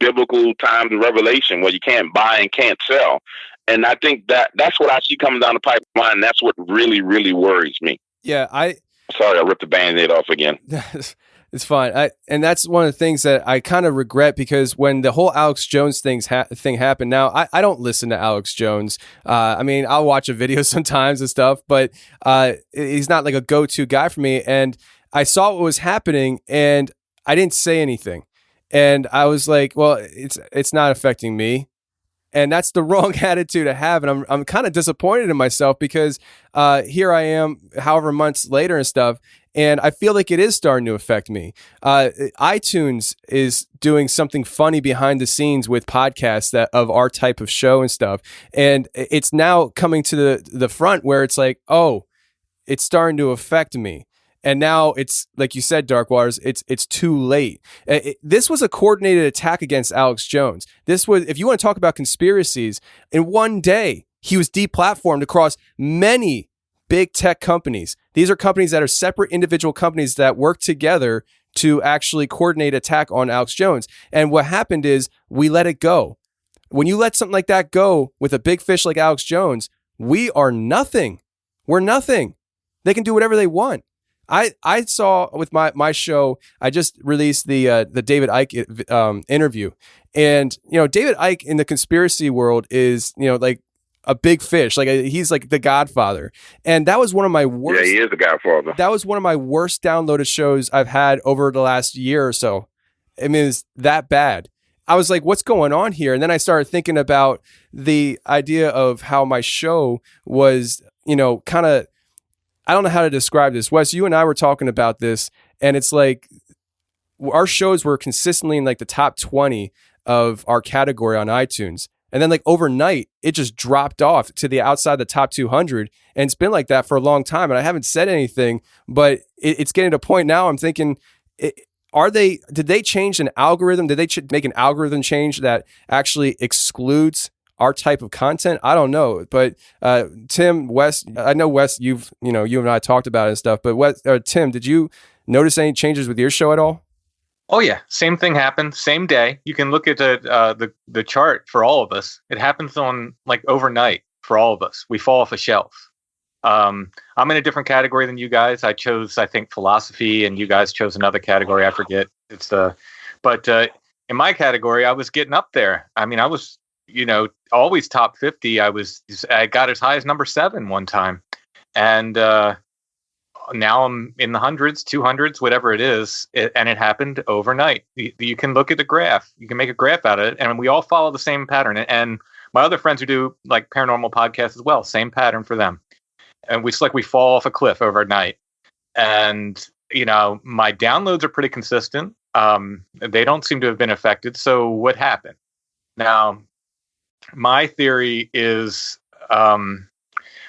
biblical times of Revelation where you can't buy and can't sell. And I think that's what I see coming down the pipeline. That's what really, really worries me. Yeah, Sorry, I ripped the Band-Aid off again. It's fine. And that's one of the things that I kind of regret, because when the whole Alex Jones thing happened, now I don't listen to Alex Jones. I mean, I'll watch a video sometimes and stuff, but he's not like a go-to guy for me. And I saw what was happening and I didn't say anything. And I was like, well, it's not affecting me. And that's the wrong attitude to have. And I'm kind of disappointed in myself, because here I am, however months later and stuff, and I feel like it is starting to affect me. iTunes is doing something funny behind the scenes with podcasts of our type of show and stuff. And it's now coming to the front where it's like, oh, it's starting to affect me. And now it's, like you said, Dark Waters, it's too late. This was a coordinated attack against Alex Jones. This was, if you want to talk about conspiracies, in one day, he was deplatformed across many big tech companies. These are companies that are separate individual companies that work together to actually coordinate attack on Alex Jones. And what happened is we let it go. When you let something like that go with a big fish like Alex Jones, we are nothing. We're nothing. They can do whatever they want. I saw with my show, I just released the David Icke interview. And, David Icke in the conspiracy world is, like a big fish. Like he's like the Godfather. And that was one of my worst. Yeah, he is the Godfather. That was one of my worst downloaded shows I've had over the last year or so. I mean, it's that bad. I was like, what's going on here? And then I started thinking about the idea of how my show was, kind of, I don't know how to describe this. Wes, you and I were talking about this, and it's like our shows were consistently in like the top 20 of our category on iTunes. And then like overnight, it just dropped off to the outside the top 200. And it's been like that for a long time. And I haven't said anything, but it's getting to a point now I'm thinking, did they change an algorithm? Did they make an algorithm change that actually excludes our type of content? I don't know. But Tim, Wes, I know Wes, you and I talked about it and stuff, but Tim, did you notice any changes with your show at all? Oh yeah, same thing happened, same day. You can look at the chart for all of us. It happens on like overnight for all of us. We fall off a shelf. I'm in a different category than you guys. I chose, I think, philosophy, and you guys chose another category. I forget. But in my category, I was getting up there. I mean, I was, always top 50. I got as high as number 7 one time, and now I'm in the hundreds, 200s, whatever it is, and it happened overnight. You can look at the graph. You can make a graph out of it, and we all follow the same pattern. And my other friends who do like paranormal podcasts as well, same pattern for them. And it's like we fall off a cliff overnight. And, my downloads are pretty consistent. They don't seem to have been affected. So what happened? Now, my theory is I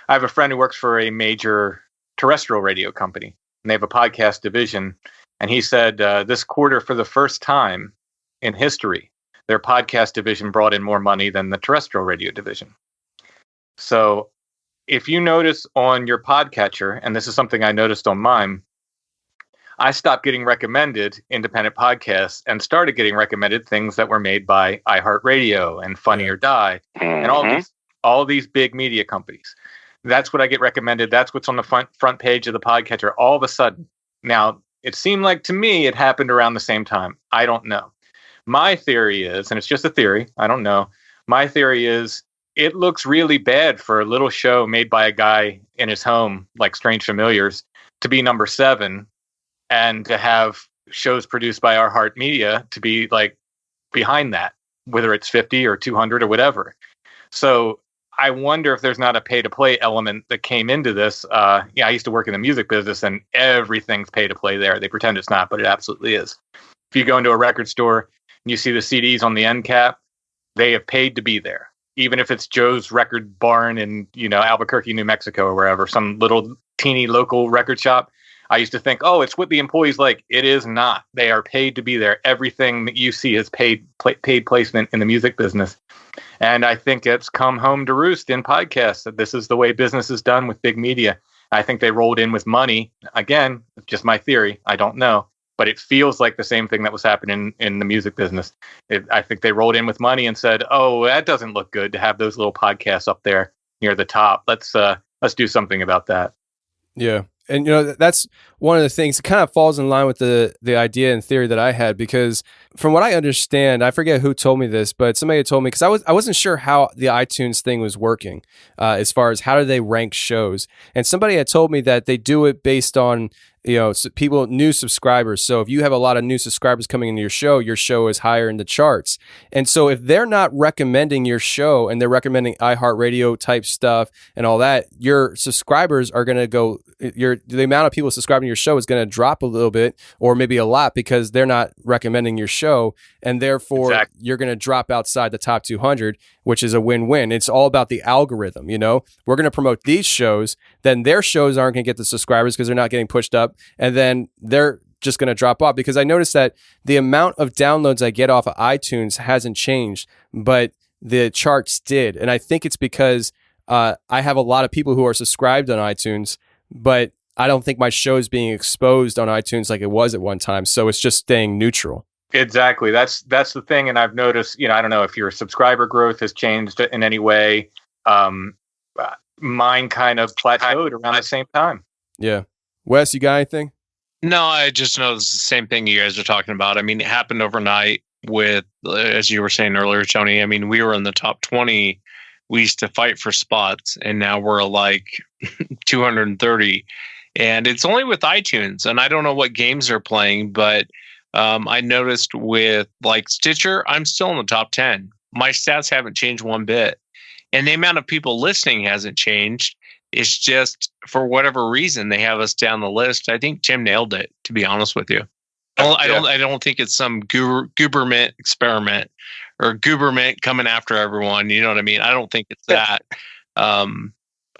have a friend who works for a major terrestrial radio company, and they have a podcast division. And he said this quarter, for the first time in history, their podcast division brought in more money than the terrestrial radio division. So if you notice on your podcatcher, and this is something I noticed on mine, I stopped getting recommended independent podcasts and started getting recommended things that were made by iHeartRadio and Funny or Die and all these big media companies. That's what I get recommended. That's what's on the front page of the podcatcher all of a sudden. Now, it seemed like to me it happened around the same time. I don't know. My theory is, and it's just a theory, I don't know. My theory is it looks really bad for a little show made by a guy in his home, like Strange Familiars, to be number 7 and to have shows produced by iHeartMedia to be like behind that, whether it's 50 or 200 or whatever. So I wonder if there's not a pay-to-play element that came into this. I used to work in the music business, and everything's pay-to-play there. They pretend it's not, but it absolutely is. If you go into a record store and you see the CDs on the end cap, they have paid to be there. Even if it's Joe's Record Barn in, Albuquerque, New Mexico or wherever, some little teeny local record shop. I used to think, oh, it's what the employees like. It is not. They are paid to be there. Everything that you see is paid placement in the music business. And I think it's come home to roost in podcasts that this is the way business is done with big media. I think they rolled in with money. Again, just my theory. I don't know. But it feels like the same thing that was happening in the music business. I think they rolled in with money and said, oh, that doesn't look good to have those little podcasts up there near the top. Let's do something about that. Yeah. And that's one of the things. It kind of falls in line with the idea and theory that I had, because from what I understand, I forget who told me this, but somebody had told me, because I wasn't sure how the iTunes thing was working, as far as how do they rank shows. And somebody had told me that they do it based on people, new subscribers. So if you have a lot of new subscribers coming into your show is higher in the charts. And so if they're not recommending your show and they're recommending iHeartRadio type stuff and all that, your subscribers are going to go, the amount of people subscribing to your show is going to drop a little bit, or maybe a lot, because they're not recommending your show. And therefore you're going to drop outside the top 200, which is a win-win. It's all about the algorithm. We're going to promote these shows, then their shows aren't going to get the subscribers because they're not getting pushed up. And then they're just going to drop off, because I noticed that the amount of downloads I get off of iTunes hasn't changed, but the charts did. And I think it's because I have a lot of people who are subscribed on iTunes, but I don't think my show is being exposed on iTunes like it was at one time. So it's just staying neutral. Exactly. That's the thing. And I've noticed, I don't know if your subscriber growth has changed in any way. Mine kind of plateaued around the same time. Yeah. Wes, you got anything? No, I just noticed the same thing you guys are talking about. I mean, it happened overnight with, as you were saying earlier, Tony. I mean, we were in the top 20. We used to fight for spots, and now we're like 230. And it's only with iTunes. And I don't know what games they're playing, but I noticed with like Stitcher, I'm still in the top 10. My stats haven't changed one bit. And the amount of people listening hasn't changed. It's just, for whatever reason, they have us down the list. I think Tim nailed it, to be honest with you. I don't think it's some Gooberment experiment or Gooberment coming after everyone. You know what I mean? I don't think it's that. I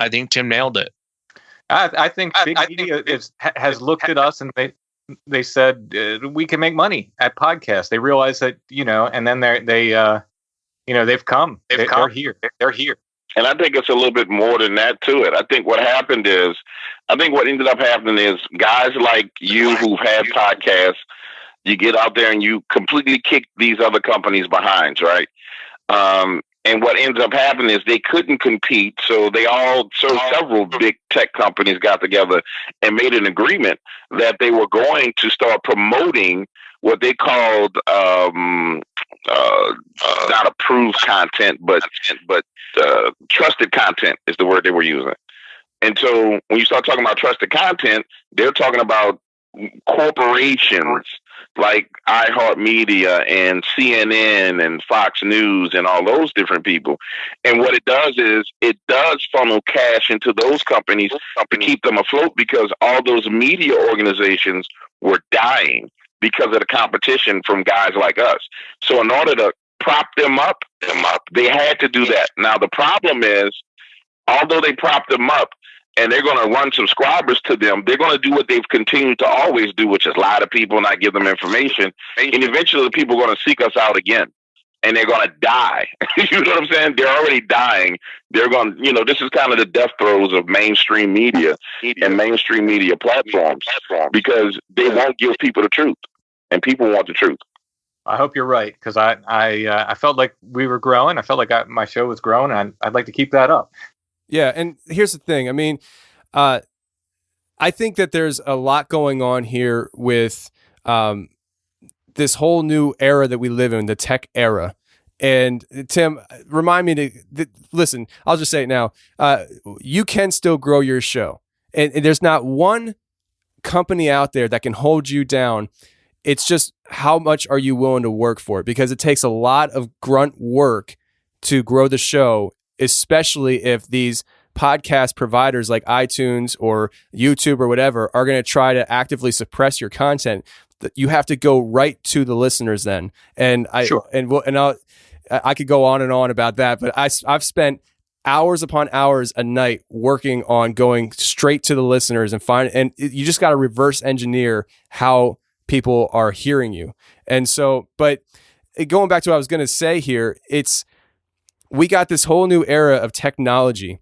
think Tim nailed it. I think big media has looked at us and they said we can make money at podcasts. They realize that, and then they've come. They're here. They're here. And I think it's a little bit more than that to it. I think what ended up happening is guys like you who've had podcasts, you get out there and you completely kick these other companies behind, right? And what ends up happening is they couldn't compete. So several big tech companies got together and made an agreement that they were going to start promoting what they called not approved content, but trusted content is the word they were using. And so when you start talking about trusted content, they're talking about corporations like iHeartMedia and CNN and Fox News and all those different people. And what it does is it does funnel cash into those companies to keep them afloat, because all those media organizations were dying because of the competition from guys like us. So in order to prop them up, they had to do that. Now, the problem is, although they prop them up and they're going to run subscribers to them, they're going to do what they've continued to always do, which is lie to people, not give them information. And eventually the people are going to seek us out again, and they're going to die. You know what I'm saying? They're already dying. They're going to, this is kind of the death throes of mainstream media and mainstream media platforms, because they won't give people the truth, and people want the truth. I hope you're right, because I felt like we were growing. I felt like my show was growing, and I'd like to keep that up. Yeah, and here's the thing. I mean, I think that there's a lot going on here with this whole new era that we live in, the tech era. And Tim, remind me to listen. I'll just say it now. You can still grow your show, and there's not one company out there that can hold you down. It's just how much are you willing to work for it, because it takes a lot of grunt work to grow the show, especially if these podcast providers like iTunes or YouTube or whatever are going to try to actively suppress your content. You have to go right to the listeners then. And I could go on and on about that, but I've spent hours upon hours a night working on going straight to the listeners and you just got to reverse engineer how people are hearing you. And so, but going back to what I was going to say here, we got this whole new era of technology,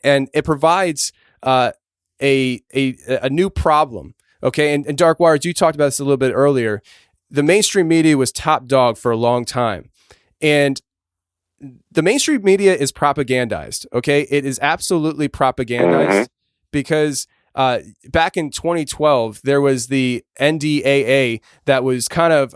and it provides a new problem. Okay. And Dark Waters, you talked about this a little bit earlier. The mainstream media was top dog for a long time, and the mainstream media is propagandized. Okay. It is absolutely propagandized because back in 2012, there was the NDAA that was kind of,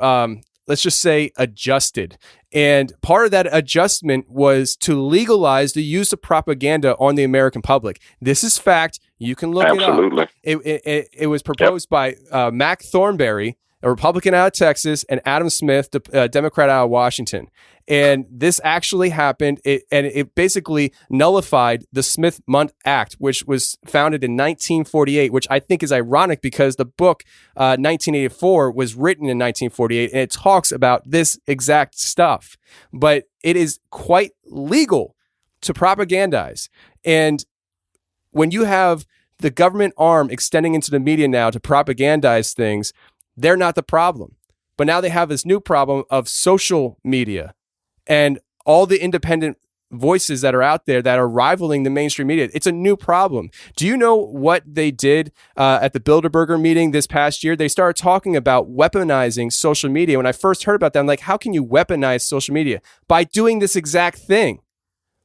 let's just say, adjusted. And part of that adjustment was to legalize the use of propaganda on the American public. This is fact. You can look Absolutely. it up. It was proposed by Mac Thornberry, a Republican out of Texas, and Adam Smith, a Democrat out of Washington. And this actually happened, and it basically nullified the Smith-Mundt Act, which was founded in 1948, which I think is ironic because the book 1984 was written in 1948, and it talks about this exact stuff. But it is quite legal to propagandize. And when you have the government arm extending into the media now to propagandize things, they're not the problem. But now they have this new problem of social media and all the independent voices that are out there that are rivaling the mainstream media. It's a new problem. Do you know what they did at the Bilderberger meeting this past year? They started talking about weaponizing social media. When I first heard about that, I'm like, how can you weaponize social media? By doing this exact thing.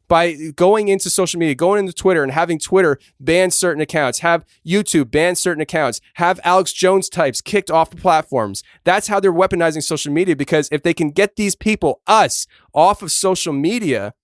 By going into social media, going into Twitter and having Twitter ban certain accounts, have YouTube ban certain accounts, have Alex Jones types kicked off the platforms. That's how they're weaponizing social media, because if they can get these people, us, off of social media,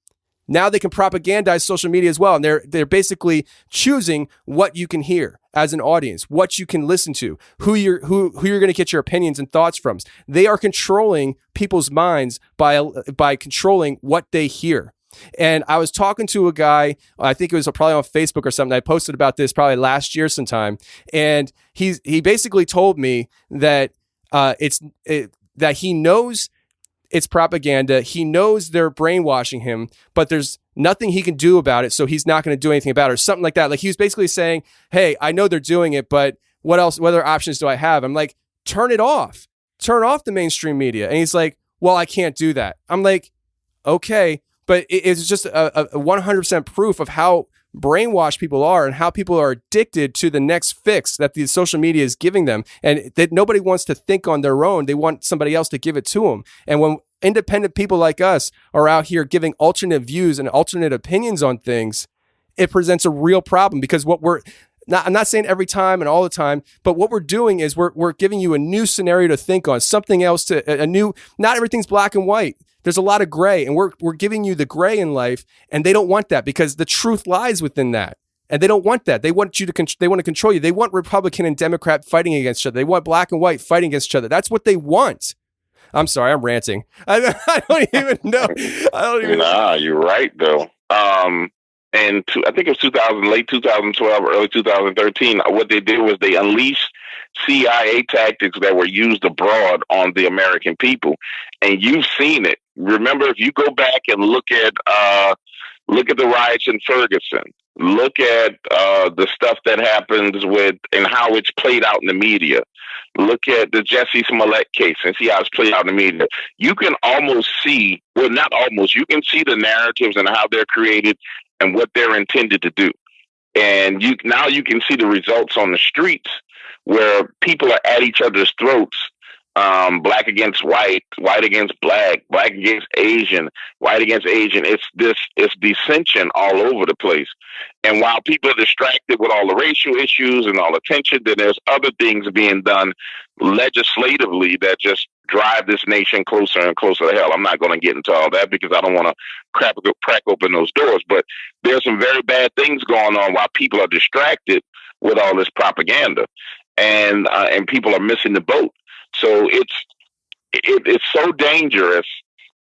now they can propagandize social media as well. And they're basically choosing what you can hear as an audience, what you can listen to, who you're going to get your opinions and thoughts from. They are controlling people's minds by controlling what they hear. And I was talking to a guy, I think it was probably on Facebook or something. I posted about this probably last year sometime. And he basically told me that that he knows it's propaganda. He knows they're brainwashing him, but there's nothing he can do about it. So he's not going to do anything about it or something like that. Like he was basically saying, hey, I know they're doing it, but what other options do I have? I'm like, turn it off. Turn off the mainstream media. And he's like, well, I can't do that. I'm like, okay. But it's just a 100% proof of how brainwashed people are and how people are addicted to the next fix that the social media is giving them. And that nobody wants to think on their own. They want somebody else to give it to them. And when independent people like us are out here giving alternate views and alternate opinions on things, it presents a real problem, because I'm not saying every time and all the time, but what we're doing is we're giving you a new scenario to think on, something else not everything's black and white. There's a lot of gray, and we're giving you the gray in life, and they don't want that, because the truth lies within that. And they don't want that. They want they want to control you. They want Republican and Democrat fighting against each other. They want black and white fighting against each other. That's what they want. I'm sorry, I'm ranting. I don't even know. Nah, you're right though. And I think it was late 2012, early 2013. What they did was they unleashed CIA tactics that were used abroad on the American people, and you've seen it. Remember, if you go back and look at the riots in Ferguson, look at the stuff that happens and how it's played out in the media. Look at the Jussie Smollett case and see how it's played out in the media. You can almost see, well, not almost, you can see the narratives and how they're created and what they're intended to do. And now you can see the results on the streets, where people are at each other's throats. Black against white, white against black against Asian, white against Asian. It's dissension all over the place. And while people are distracted with all the racial issues and all the tension, then there's other things being done legislatively that just drive this nation closer and closer to hell. I'm not going to get into all that because I don't want to crack open those doors. But there's some very bad things going on while people are distracted with all this propaganda, and people are missing the boat. So it's so dangerous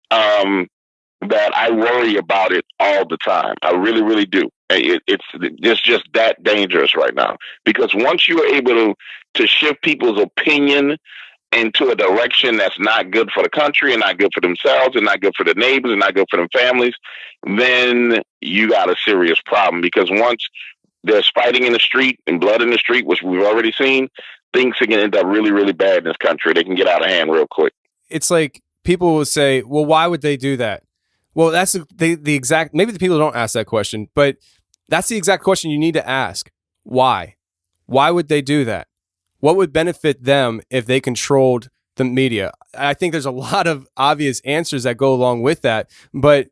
that I worry about it all the time. I really, really do. It's just that dangerous right now, because once you are able to shift people's opinion into a direction that's not good for the country and not good for themselves and not good for the neighbors and not good for them families, then you got a serious problem. Because once there's fighting in the street and blood in the street, which we've already seen, things can end up really, really bad in this country. They can get out of hand real quick. It's like people will say, well, why would they do that? Well, that's the exact, maybe the people don't ask that question, but that's the exact question you need to ask. Why? Why would they do that? What would benefit them if they controlled the media? I think there's a lot of obvious answers that go along with that. But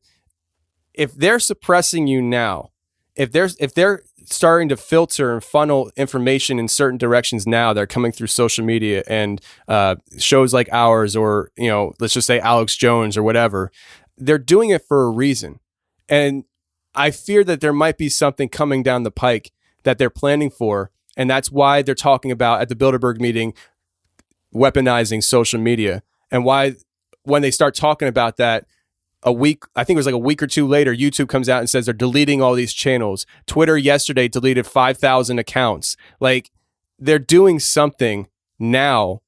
if they're suppressing you now, if they're starting to filter and funnel information in certain directions now that are coming through social media and shows like ours, or, you know, let's just say Alex Jones or whatever. They're doing it for a reason. And I fear that there might be something coming down the pike that they're planning for. And that's why they're talking about at the Bilderberg meeting, weaponizing social media. And why, when they start talking about that, I think it was like a week or two later, YouTube comes out and says they're deleting all these channels. Twitter yesterday deleted 5,000 accounts. Like, they're doing something now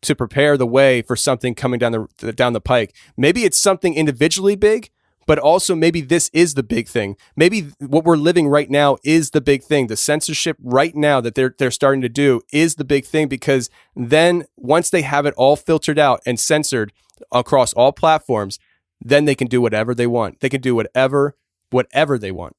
to prepare the way for something coming down the pike. Maybe it's something individually big, but also maybe this is the big thing. Maybe what we're living right now is the big thing. The censorship right now that they're starting to do is the big thing, because then once they have it all filtered out and censored across all platforms, then they can do whatever they want. They can do whatever they want.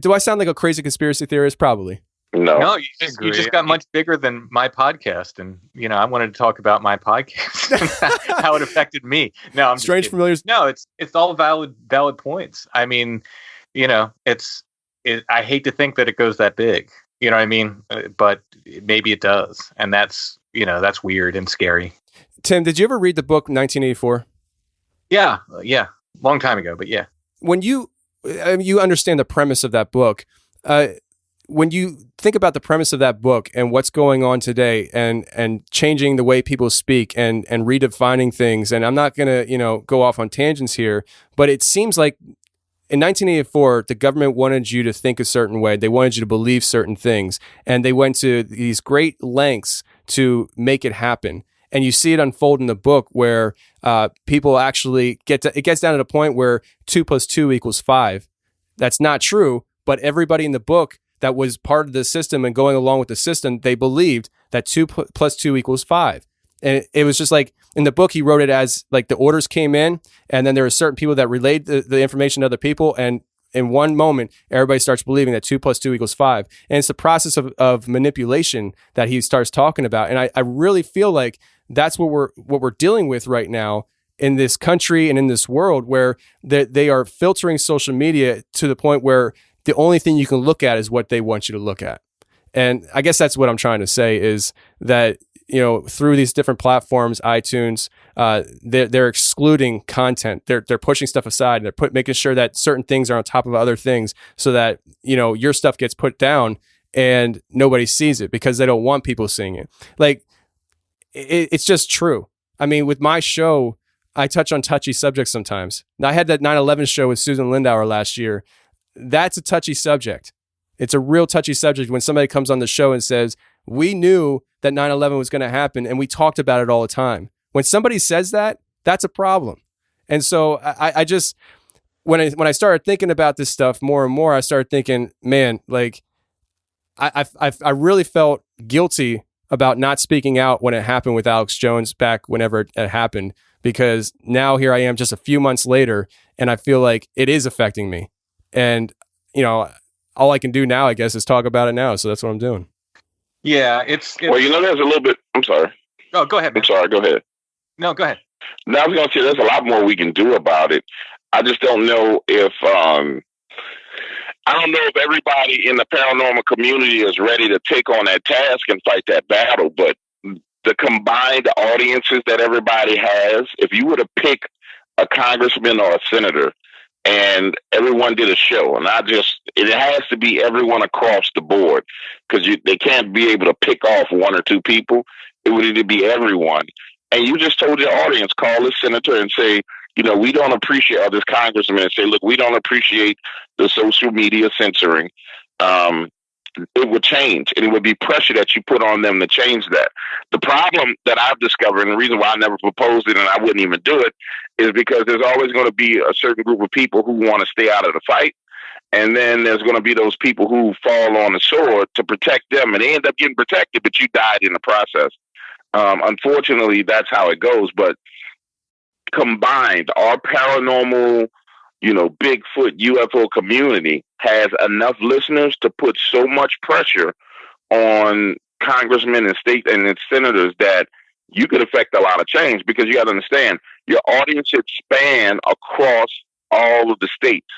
Do I sound like a crazy conspiracy theorist? Probably. No, you just got much bigger than my podcast, and you know, I wanted to talk about my podcast, how it affected me. No, I'm Strange Familiars. No, it's all valid points. I mean, you know, I hate to think that it goes that big. You know what I mean? But maybe it does, and that's weird and scary. Tim, did you ever read the book 1984? Yeah, long time ago, but yeah. When you understand the premise of that book, when you think about the premise of that book and what's going on today, and changing the way people speak and redefining things, and I'm not going to go off on tangents here, but it seems like in 1984 the government wanted you to think a certain way. They wanted you to believe certain things, and they went to these great lengths to make it happen. And you see it unfold in the book where people actually it gets down to the point where 2 + 2 = 5. That's not true, but everybody in the book that was part of the system and going along with the system, they believed that 2 + 2 = 5. And it was just like, in the book, he wrote it as like the orders came in, and then there were certain people that relayed the information to other people, and in one moment, everybody starts believing that 2 + 2 = 5. And it's the process of manipulation that he starts talking about. And I really feel like that's what we're dealing with right now in this country and in this world, where they are filtering social media to the point where the only thing you can look at is what they want you to look at. And I guess that's what I'm trying to say, is that, through these different platforms, iTunes, they're excluding content. They're pushing stuff aside, and they're making sure that certain things are on top of other things, so that, your stuff gets put down and nobody sees it, because they don't want people seeing it. Like, it's just true. I mean, with my show, I touch on touchy subjects sometimes. Now, I had that 9/11 show with Susan Lindauer last year. That's a touchy subject. It's a real touchy subject when somebody comes on the show and says, we knew that 9/11 was going to happen, and we talked about it all the time. When somebody says that, that's a problem. And so I just, when I started thinking about this stuff more and more, I started thinking, man, like, I really felt guilty about not speaking out when it happened with Alex Jones back whenever it happened, because now here I am just a few months later, and I feel like it is affecting me. And, all I can do now, I guess, is talk about it now. So that's what I'm doing. Yeah, it's well, there's a little bit. I'm sorry. Oh, go ahead, man. I'm sorry. Go ahead. No, go ahead. No, I was going to say there's a lot more we can do about it. I just don't know if I don't know if everybody in the paranormal community is ready to take on that task and fight that battle. But the combined audiences that everybody has, if you were to pick a congressman or a senator and everyone did a show, and it has to be everyone across the board, because they can't be able to pick off 1 or 2 people. It would need to be everyone. And you just told your audience, call this senator and say, we don't appreciate, or this congressman, and say, look, we don't appreciate the social media censoring. It would change, and it would be pressure that you put on them to change that. The problem that I've discovered, and the reason why I never proposed it and I wouldn't even do it, is because there's always going to be a certain group of people who want to stay out of the fight. And then there's going to be those people who fall on the sword to protect them, and they end up getting protected, but you died in the process. Unfortunately, that's how it goes. But combined, our paranormal, Bigfoot, UFO community has enough listeners to put so much pressure on congressmen and state and senators that you could affect a lot of change, because you got to understand your audience should span across all of the states.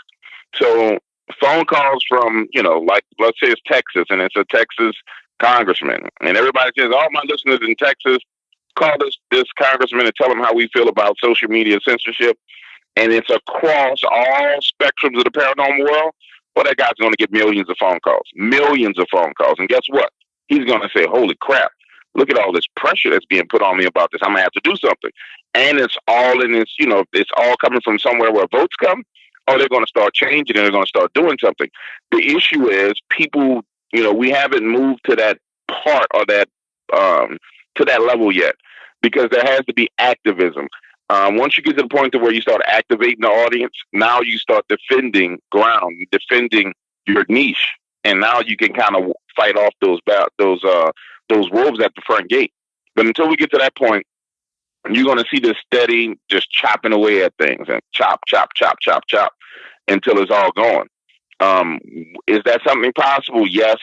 So phone calls from, like, let's say it's Texas, and it's a Texas congressman, and everybody says, all my listeners in Texas, call this congressman and tell him how we feel about social media censorship. And it's across all spectrums of the paranormal world. Well, that guy's going to get millions of phone calls. And guess what? He's going to say, holy crap, look at all this pressure that's being put on me about this. I'm going to have to do something. And it's all in this, it's all coming from somewhere where votes come. Oh, they're going to start changing and they're going to start doing something. The issue is people, we haven't moved to that part or that, to that level yet, because there has to be activism. Once you get to the point to where you start activating the audience, now you start defending ground, defending your niche, and now you can kind of fight off those wolves at the front gate. But until we get to that point, you're going to see this steady, just chopping away at things and chop until it's all gone. Is that something possible? Yes.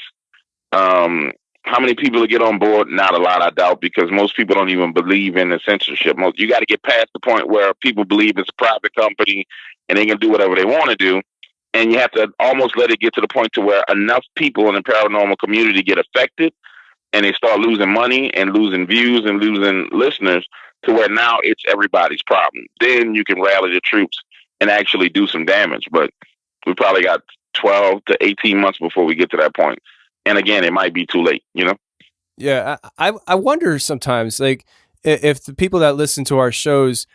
How many people will get on board? Not a lot, I doubt, because most people don't even believe in the censorship. You got to get past the point where people believe it's a private company and they can do whatever they want to do. And you have to almost let it get to the point to where enough people in the paranormal community get affected and they start losing money and losing views and losing listeners to where now it's everybody's problem. Then you can rally the troops and actually do some damage. But we probably got 12 to 18 months before we get to that point. And again, it might be too late, Yeah, I wonder sometimes, like, if the people that listen to our shows,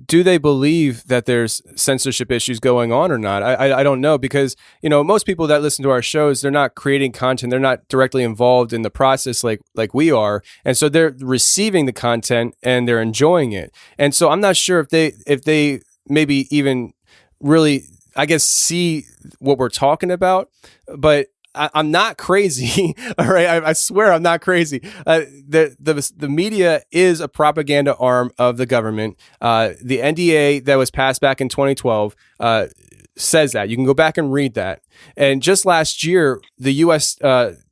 do they believe that there's censorship issues going on or not? I don't know, because, most people that listen to our shows, they're not creating content. They're not directly involved in the process like we are. And so they're receiving the content and they're enjoying it. And so I'm not sure if they maybe even really, I guess, see what we're talking about, but I'm not crazy. All right. I swear I'm not crazy. The media is a propaganda arm of the government. The NDA that was passed back in 2012 says that. You can go back and read that. And just last year, the U.S.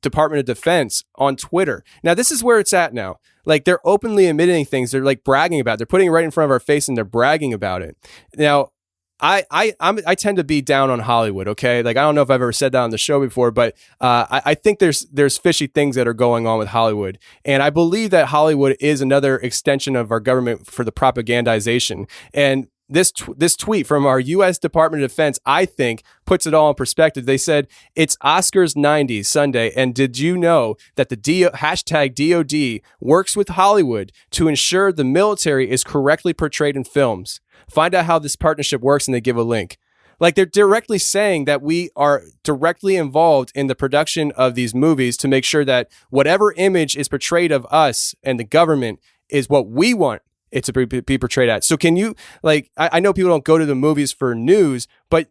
Department of Defense on Twitter. Now, this is where it's at now. Like, they're openly admitting things. They're like bragging about it. They're putting it right in front of our face and they're bragging about it. Now, I tend to be down on Hollywood. Okay, like, I don't know if I've ever said that on the show before, but I think there's fishy things that are going on with Hollywood, and I believe that Hollywood is another extension of our government for the propagandization. And this tweet from our U.S. Department of Defense, I think, puts it all in perspective. They said, it's Oscars 90 Sunday, and did you know that the hashtag DOD works with Hollywood to ensure the military is correctly portrayed in films? Find out how this partnership works, and they give a link. Like, they're directly saying that we are directly involved in the production of these movies to make sure that whatever image is portrayed of us and the government is what we want it to be portrayed at. So can you, like, I know people don't go to the movies for news, but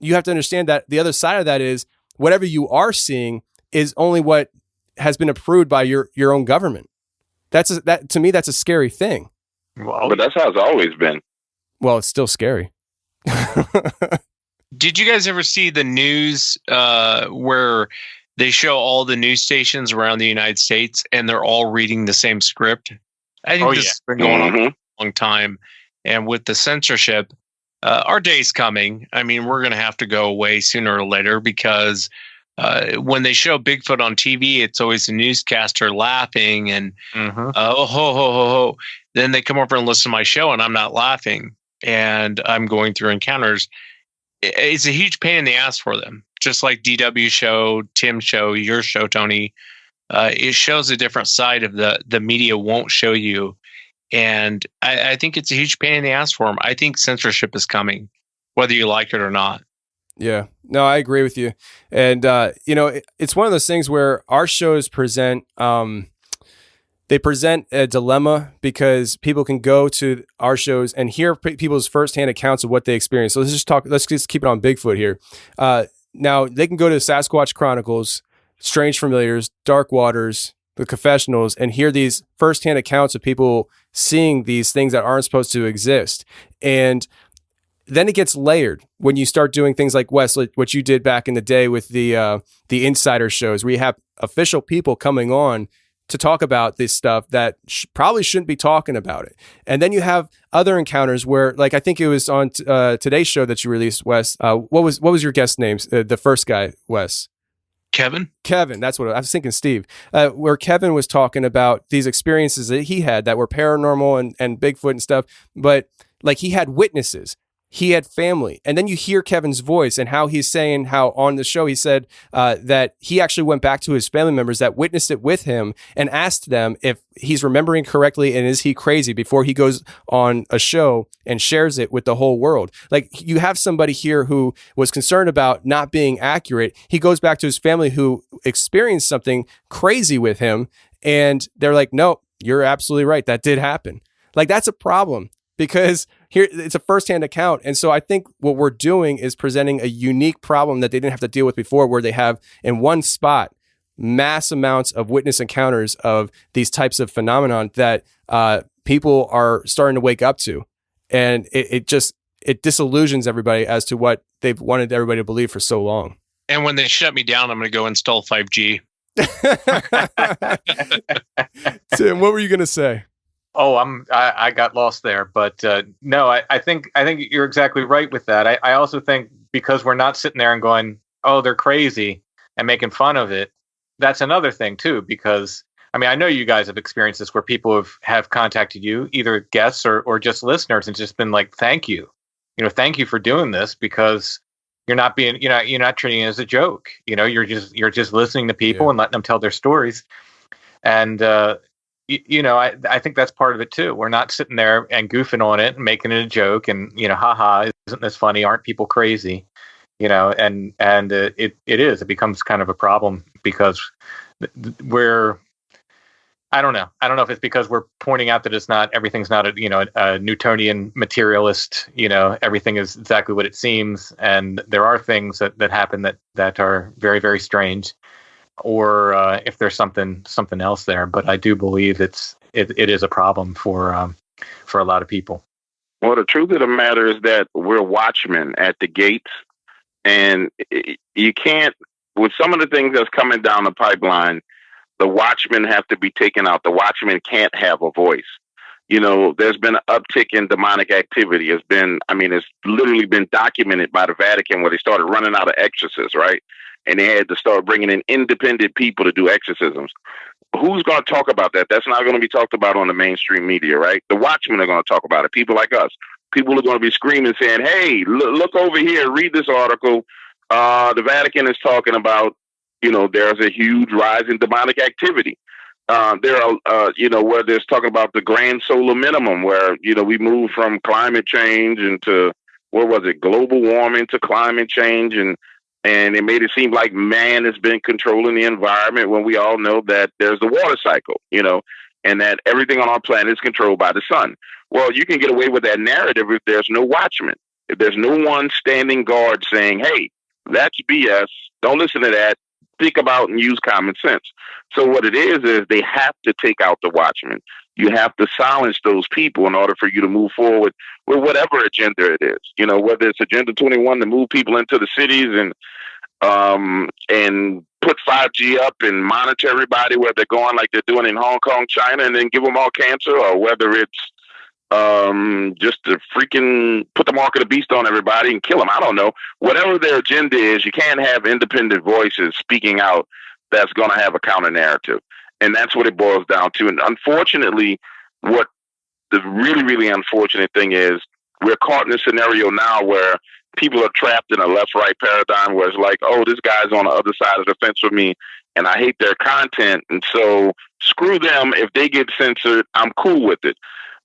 you have to understand that the other side of that is whatever you are seeing is only what has been approved by your own government. To me, that's a scary thing. Well, but that's how it's always been. Well, it's still scary. Did you guys ever see the news where they show all the news stations around the United States and they're all reading the same script? I think this has been going on for a long time. And with the censorship, our day's coming. I mean, we're going to have to go away sooner or later, because when they show Bigfoot on TV, it's always a newscaster laughing and, oh, ho, ho, ho, ho. Then they come over and listen to my show and I'm not laughing. And I'm going through encounters. It's a huge pain in the ass for them. Just like DW show, Tim's show, your show, Tony. It shows a different side of the media won't show you. And I think it's a huge pain in the ass for them. I think censorship is coming, whether you like it or not. Yeah, no, I agree with you. And, it's one of those things where our shows present, they present a dilemma, because people can go to our shows and hear people's firsthand accounts of what they experience. So let's just keep it on Bigfoot here. Now they can go to Sasquatch Chronicles, Strange Familiars, Dark Waters, The Confessionals, and hear these firsthand accounts of people seeing these things that aren't supposed to exist. And then it gets layered when you start doing things like, Wesley, what you did back in the day with the insider shows, where you have official people coming on to talk about this stuff that probably shouldn't be talking about it. And then you have other encounters where, like, I think it was on today's show that you released, Wes. What was your guest name? The first guy, Wes. Kevin, that's what I was thinking. Steve, where Kevin was talking about these experiences that he had that were paranormal and Bigfoot and stuff, but like he had witnesses. He had family. And then you hear Kevin's voice and how he's saying how on the show he said that he actually went back to his family members that witnessed it with him and asked them if he's remembering correctly and is he crazy before he goes on a show and shares it with the whole world. Like, you have somebody here who was concerned about not being accurate. He goes back to his family who experienced something crazy with him, and they're like, no, you're absolutely right. That did happen. Like, that's a problem. Because here it's a firsthand account. And so I think what we're doing is presenting a unique problem that they didn't have to deal with before, where they have in one spot mass amounts of witness encounters of these types of phenomenon that people are starting to wake up to. And it disillusions everybody as to what they've wanted everybody to believe for so long. And when they shut me down, I'm going to go install 5G. Tim, what were you going to say? Oh, I got lost there, but no, I think you're exactly right with that. I also think because we're not sitting there and going, oh, they're crazy and making fun of it. That's another thing too, because I mean, I know you guys have experienced this where people have contacted you, either guests or just listeners, and just been like, thank you for doing this, because you're not treating it as a joke. You're just listening to people and letting them tell their stories. And I think that's part of it too. We're not sitting there and goofing on it and making it a joke and, haha, isn't this funny? Aren't people crazy? And it becomes kind of a problem because I don't know if it's because we're pointing out that everything's not a Newtonian materialist, everything is exactly what it seems. And there are things that happen that are very, very strange. Or if there's something else there, but I do believe it is a problem for a lot of people. Well, the truth of the matter is that we're watchmen at the gates, and you can't, with some of the things that's coming down the pipeline, the watchmen have to be taken out. The watchmen can't have a voice. There's been an uptick in demonic activity. It's literally been documented by the Vatican, where they started running out of exorcists, right? And they had to start bringing in independent people to do exorcisms. Who's going to talk about that? That's not going to be talked about on the mainstream media, right? The watchmen are going to talk about it. People like us. People are going to be screaming, saying, hey, look over here, read this article. The Vatican is talking about, there's a huge rise in demonic activity. There are, where there's talking about the grand solar minimum, where, we move from climate change into, global warming to climate change. And it made it seem like man has been controlling the environment, when we all know that there's the water cycle, and that everything on our planet is controlled by the sun. Well, you can get away with that narrative if there's no watchman, if there's no one standing guard saying, hey, that's BS. Don't listen to that. Think about and use common sense. So what it is they have to take out the watchmen. You have to silence those people in order for you to move forward with whatever agenda it is. Whether it's Agenda 21 to move people into the cities and put 5G up and monitor everybody where they're going, like they're doing in Hong Kong, China, and then give them all cancer, or whether it's just to freaking put the mark of the beast on everybody and kill them. I don't know. Whatever their agenda is, you can't have independent voices speaking out that's going to have a counter narrative. And that's what it boils down to. And unfortunately, what the really, really unfortunate thing is, we're caught in a scenario now where people are trapped in a left-right paradigm, where it's like, oh, this guy's on the other side of the fence with me, and I hate their content. And so screw them. If they get censored, I'm cool with it.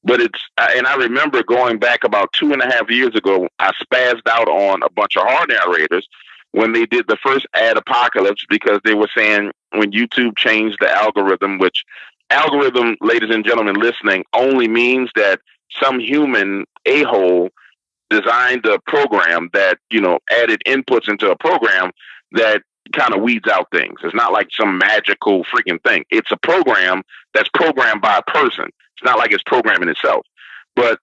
But and I remember going back about 2.5 years ago, I spazzed out on a bunch of hard narrators when they did the first ad apocalypse, because they were saying when YouTube changed the algorithm, which algorithm, ladies and gentlemen listening, only means that some human a-hole designed a program that, added inputs into a program that kind of weeds out things. It's not like some magical freaking thing. It's a program that's programmed by a person. It's not like it's programming itself. But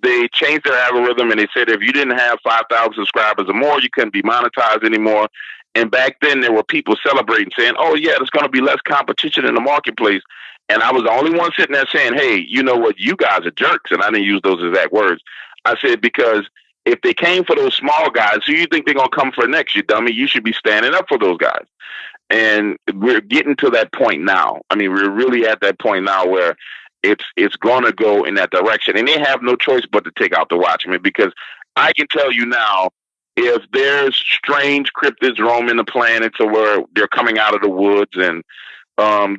they changed their algorithm, and they said if you didn't have 5,000 subscribers or more, you couldn't be monetized anymore. And back then there were people celebrating, saying, oh yeah, there's going to be less competition in the marketplace. And I was the only one sitting there saying, hey, you know what? You guys are jerks. And I didn't use those exact words. I said, because if they came for those small guys, who you think they're going to come for next, you dummy? You should be standing up for those guys. And we're getting to that point now. I mean, we're really at that point now where it's going to go in that direction. And they have no choice but to take out the Watchmen, because I can tell you now, if there's strange cryptids roaming the planet to where they're coming out of the woods and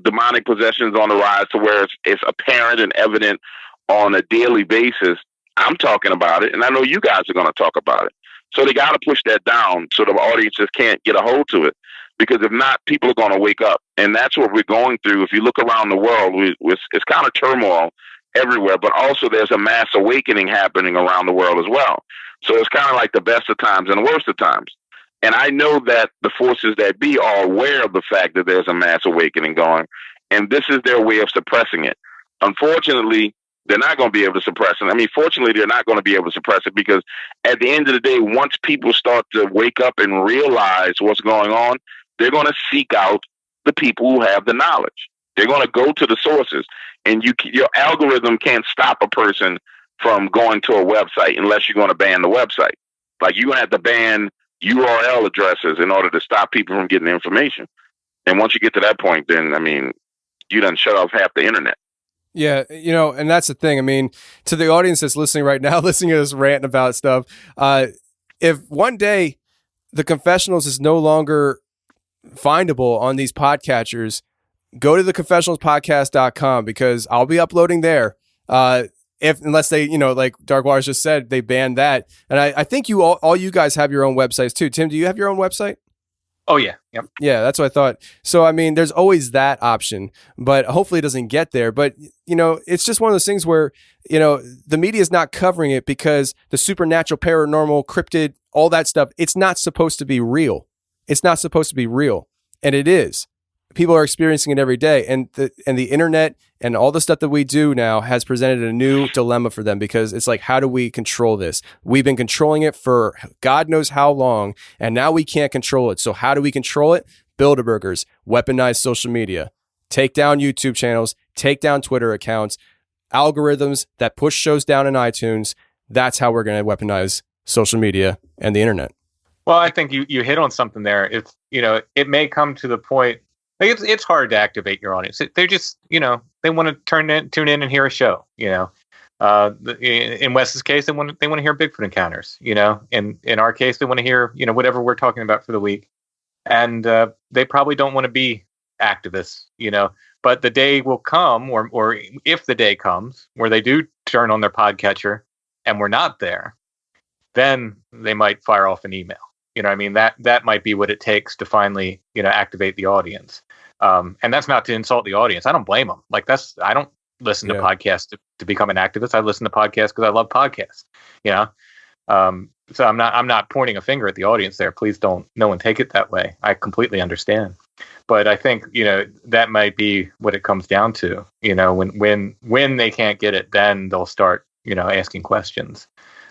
demonic possessions on the rise to where it's apparent and evident on a daily basis, I'm talking about it. And I know you guys are going to talk about it. So they got to push that down so the audiences can't get a hold to it. Because if not, people are going to wake up. And that's what we're going through. If you look around the world, it's kind of turmoil everywhere, but also there's a mass awakening happening around the world as well. So it's kind of like the best of times and the worst of times. And I know that the forces that be are aware of the fact that there's a mass awakening going, and this is their way of suppressing it. Unfortunately, they're not going to be able to suppress it. I mean, fortunately, they're not going to be able to suppress it, because at the end of the day, once people start to wake up and realize what's going on, they're going to seek out the people who have the knowledge. They're going to go to the sources, and your algorithm can't stop a person from going to a website unless you're going to ban the website. Like, you're going to have to ban URL addresses in order to stop people from getting information. And once you get to that point, then, I mean, you done shut off half the internet. Yeah, and that's the thing. I mean, to the audience that's listening right now, listening to us rant about stuff, if one day the Confessionals is no longer findable on these podcatchers, go to theconfessionalspodcast.com, because I'll be uploading there. Unless they, like Dark Waters just said, they banned that. And I think all you guys have your own websites too. Tim, do you have your own website? Oh yeah. Yep. Yeah, that's what I thought. So, I mean, there's always that option, but hopefully it doesn't get there. But, it's just one of those things where, the media is not covering it because the supernatural, paranormal, cryptid, all that stuff, it's not supposed to be real. It's not supposed to be real. And it is. People are experiencing it every day. And the internet and all the stuff that we do now has presented a new dilemma for them, because it's like, how do we control this? We've been controlling it for God knows how long, and now we can't control it. So how do we control it? Bilderbergers, weaponize social media, take down YouTube channels, take down Twitter accounts, algorithms that push shows down in iTunes. That's how we're going to weaponize social media and the internet. Well, I think you hit on something there. It's, it may come to the point. It's hard to activate your audience. They're just, they want to tune in and hear a show. In Wes's case, they want to hear Bigfoot encounters. In our case, they want to hear whatever we're talking about for the week, and they probably don't want to be activists. But the day will come, or if the day comes where they do turn on their podcatcher and we're not there, then they might fire off an email. I mean, that might be what it takes to finally, activate the audience. And that's not to insult the audience. I don't blame them. I don't listen to podcasts to become an activist. I listen to podcasts because I love podcasts, so I'm not pointing a finger at the audience there. Please no one take it that way. I completely understand. But I think, that might be what it comes down to. When they can't get it, then they'll start, asking questions.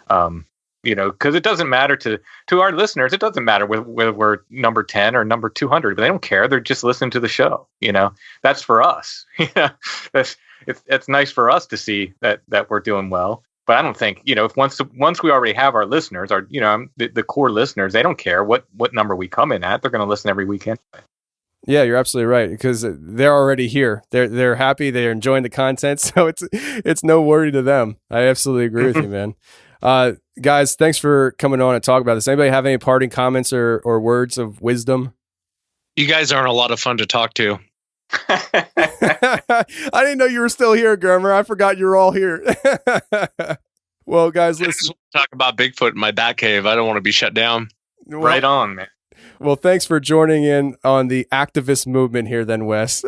Because it doesn't matter to our listeners. It doesn't matter whether we're number 10 or number 200. But they don't care. They're just listening to the show. That's for us. It's nice for us to see that we're doing well. But I don't think if once we already have our listeners, the core listeners, they don't care what number we come in at. They're going to listen every weekend. Yeah, you're absolutely right, because they're already here. They're happy. They're enjoying the content, so it's no worry to them. I absolutely agree with you, man. Guys, thanks for coming on and talk about this. Anybody have any parting comments or words of wisdom? You guys aren't a lot of fun to talk to. I didn't know you were still here, Germer. I forgot you were all here. Well, guys, let's talk about Bigfoot in my bat cave. I don't want to be shut down. Well, right on, man. Well, thanks for joining in on the activist movement here then, Wes.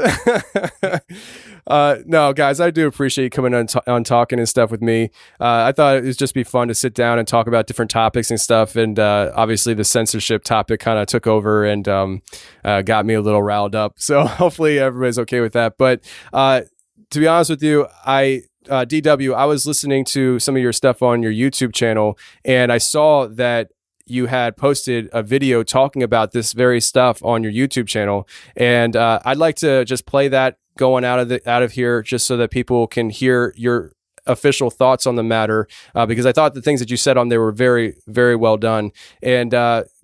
No, guys, I do appreciate you coming on talking and stuff with me. I thought it would just be fun to sit down and talk about different topics and stuff. And obviously the censorship topic kind of took over and got me a little riled up. So hopefully everybody's okay with that. But to be honest with you, DW, I was listening to some of your stuff on your YouTube channel, and I saw that you had posted a video talking about this very stuff on your YouTube channel, and I'd like to just play that going out of here, just so that people can hear your official thoughts on the matter, because I thought the things that you said on there were very, very well done. And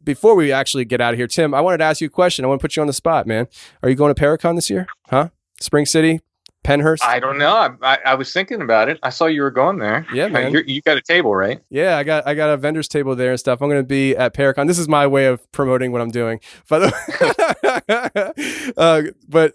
before we actually get out of here, Tim, I wanted to ask you a question. I want to put you on the spot, man. Are you going to Paracon this year? Huh? Spring City? Pennhurst? I don't know. I was thinking about it. I saw you were going there. Yeah, man. You got a table, right? Yeah, I got a vendor's table there and stuff. I'm going to be at Paracon. This is my way of promoting what I'm doing. But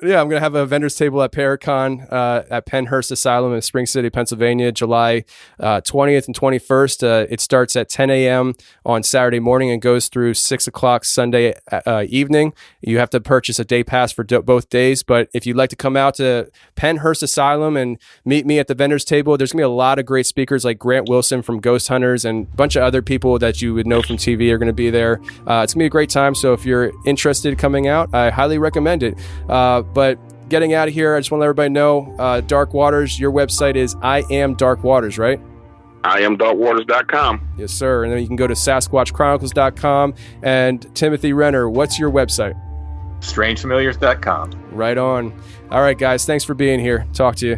yeah, I'm going to have a vendor's table at Paracon at Pennhurst Asylum in Spring City, Pennsylvania, July 20th and 21st. It starts at 10 a.m. on Saturday morning and goes through 6 o'clock Sunday evening. You have to purchase a day pass for both days. But if you'd like to come out to Pennhurst Asylum and meet me at the vendor's table, there's gonna be a lot of great speakers like Grant Wilson from Ghost Hunters and a bunch of other people that you would know from TV are gonna be there. It's gonna be a great time, so if you're interested in coming out, I highly recommend it. But getting out of here, I just want to let everybody know, Dark Waters, your website is I Am Dark Waters, right? IamDarkWaters.com. Yes, sir. And then you can go to SasquatchChronicles.com. And Timothy Renner, what's your website? StrangeFamiliars.com. Right on. All right, guys. Thanks for being here. Talk to you.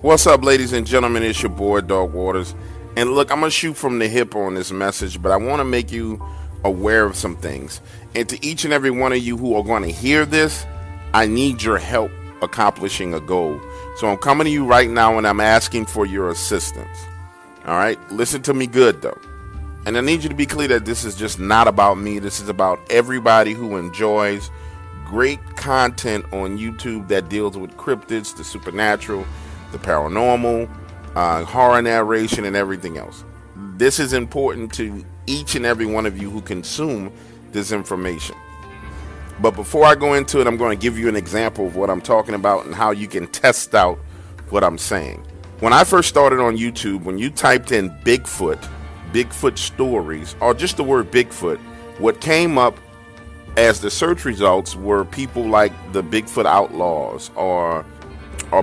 What's up, ladies and gentlemen? It's your boy, Dark Waters. And look, I'm going to shoot from the hip on this message, but I want to make you aware of some things. And to each and every one of you who are going to hear this, I need your help accomplishing a goal. So I'm coming to you right now and I'm asking for your assistance. All right? Listen to me good, though. And I need you to be clear that this is just not about me. This is about everybody who enjoys great content on YouTube that deals with cryptids, the supernatural, the paranormal, horror narration, and everything else. This is important to each and every one of you who consume this information. But before I go into it, I'm going to give you an example of what I'm talking about and how you can test out what I'm saying. When I first started on YouTube, when you typed in Bigfoot stories, or just the word Bigfoot, what came up as the search results were people like the Bigfoot Outlaws, or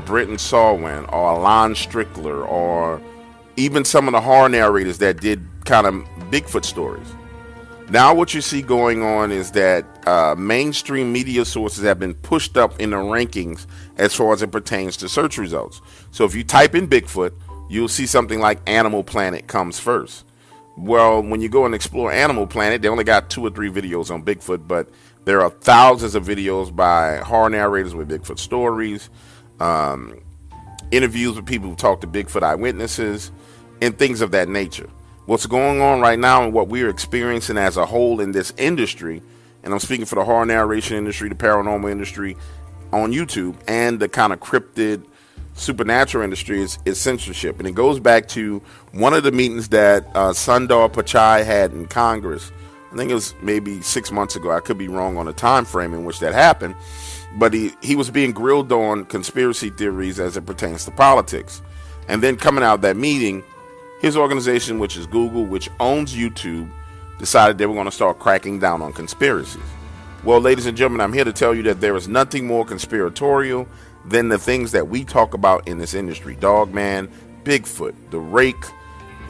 Brenton Sarwin, or Alon Strickler, or even some of the horror narrators that did kind of Bigfoot stories. Now what you see going on is that mainstream media sources have been pushed up in the rankings as far as it pertains to search results. So if you type in Bigfoot, you'll see something like Animal Planet comes first. Well, when you go and explore Animal Planet, they only got 2 or 3 videos on Bigfoot, but there are thousands of videos by horror narrators with Bigfoot stories, interviews with people who talk to Bigfoot eyewitnesses, and things of that nature. What's going on right now and what we're experiencing as a whole in this industry, and I'm speaking for the horror narration industry, the paranormal industry on YouTube, and the kind of cryptid supernatural industry is censorship. And it goes back to one of the meetings that Sundar Pichai had in Congress. I think it was maybe 6 months ago. I could be wrong on the time frame in which that happened. But he was being grilled on conspiracy theories as it pertains to politics. And then coming out of that meeting, his organization, which is Google, which owns YouTube, decided they were going to start cracking down on conspiracies. Well, ladies and gentlemen, I'm here to tell you that there is nothing more conspiratorial than the things that we talk about in this industry. Dogman, Bigfoot, the Rake,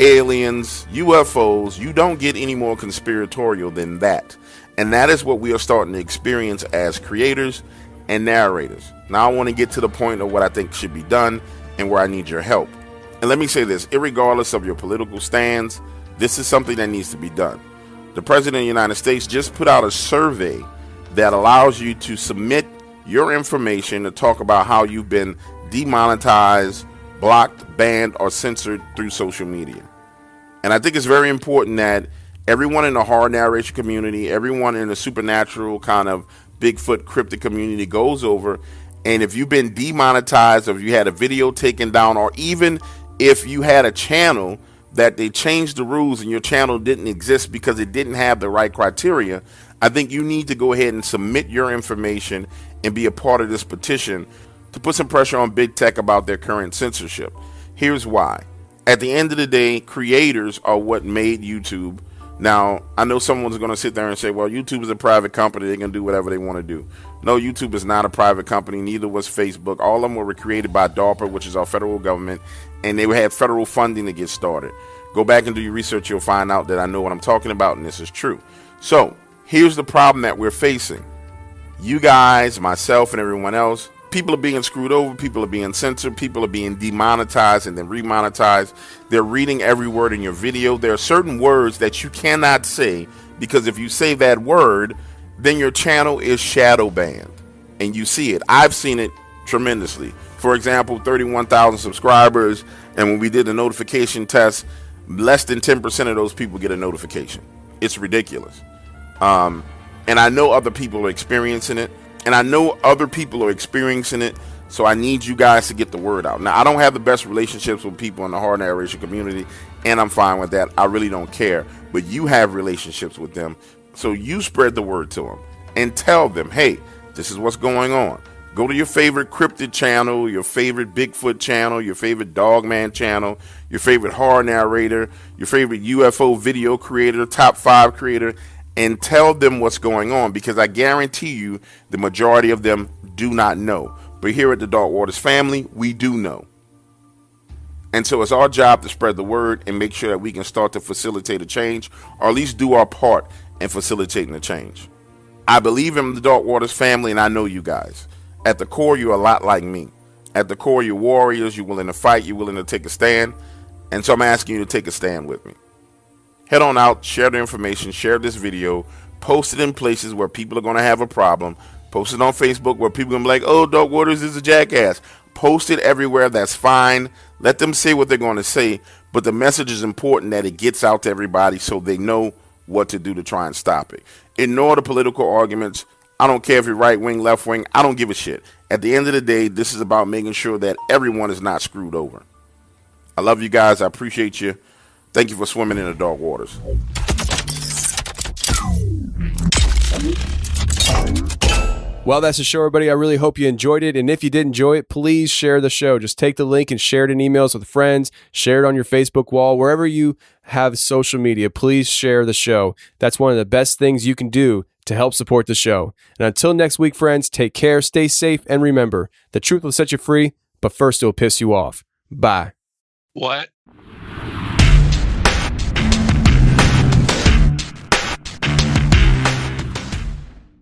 aliens, UFOs. You don't get any more conspiratorial than that. And that is what we are starting to experience as creators and narrators. Now I want to get to the point of what I think should be done and where I need your help. And let me say this, irregardless of your political stands, this is something that needs to be done. The President of the United States just put out a survey that allows you to submit your information to talk about how you've been demonetized, blocked, banned, or censored through social media. And I think it's very important that everyone in the horror narration community, everyone in the supernatural kind of Bigfoot cryptid community goes over, and if you've been demonetized, or if you had a video taken down, or even if you had a channel that they changed the rules and your channel didn't exist because it didn't have the right criteria, I think you need to go ahead and submit your information and be a part of this petition to put some pressure on big tech about their current censorship. Here's why. At the end of the day, creators are what made YouTube Now, I know someone's going to sit there and say, well, YouTube is a private company. They can do whatever they want to do. No, YouTube is not a private company. Neither was Facebook. All of them were created by DARPA, which is our federal government, and they had federal funding to get started. Go back and do your research. You'll find out that I know what I'm talking about, and this is true. So here's the problem that we're facing. You guys, myself, and everyone else, people are being screwed over. People are being censored. People are being demonetized and then remonetized. They're reading every word in your video. There are certain words that you cannot say, because if you say that word, then your channel is shadow banned. And you see it. I've seen it tremendously. For example, 31,000 subscribers, and when we did the notification test, less than 10% of those people get a notification. It's ridiculous. And I know other people are experiencing it. And I know other people are experiencing it, so I need you guys to get the word out. Now, I don't have the best relationships with people in the hard narration community, and I'm fine with that. I really don't care. But you have relationships with them, so you spread the word to them and tell them, hey, this is what's going on. Go to your favorite cryptid channel, your favorite Bigfoot channel, your favorite Dogman channel, your favorite horror narrator, your favorite UFO video creator, top 5 creator, and tell them what's going on, because I guarantee you the majority of them do not know. But here at the Dark Waters family, we do know. And so it's our job to spread the word and make sure that we can start to facilitate a change, or at least do our part in facilitating a change. I believe in the Dark Waters family, and I know you guys. At the core, you're a lot like me. At the core, you're warriors. You're willing to fight. You're willing to take a stand. And so I'm asking you to take a stand with me. Head on out, share the information, share this video, post it in places where people are going to have a problem. Post it on Facebook where people are going to be like, oh, Dark Waters is a jackass. Post it everywhere. That's fine. Let them say what they're going to say. But the message is important that it gets out to everybody so they know what to do to try and stop it. Ignore the political arguments. I don't care if you're right wing, left wing. I don't give a shit. At the end of the day, this is about making sure that everyone is not screwed over. I love you guys. I appreciate you. Thank you for swimming in the dark waters. Well, that's the show, everybody. I really hope you enjoyed it. And if you did enjoy it, please share the show. Just take the link and share it in emails with friends. Share it on your Facebook wall. Wherever you have social media, please share the show. That's one of the best things you can do to help support the show. And until next week, friends, take care, stay safe, and remember, the truth will set you free, but first it will piss you off. Bye. What?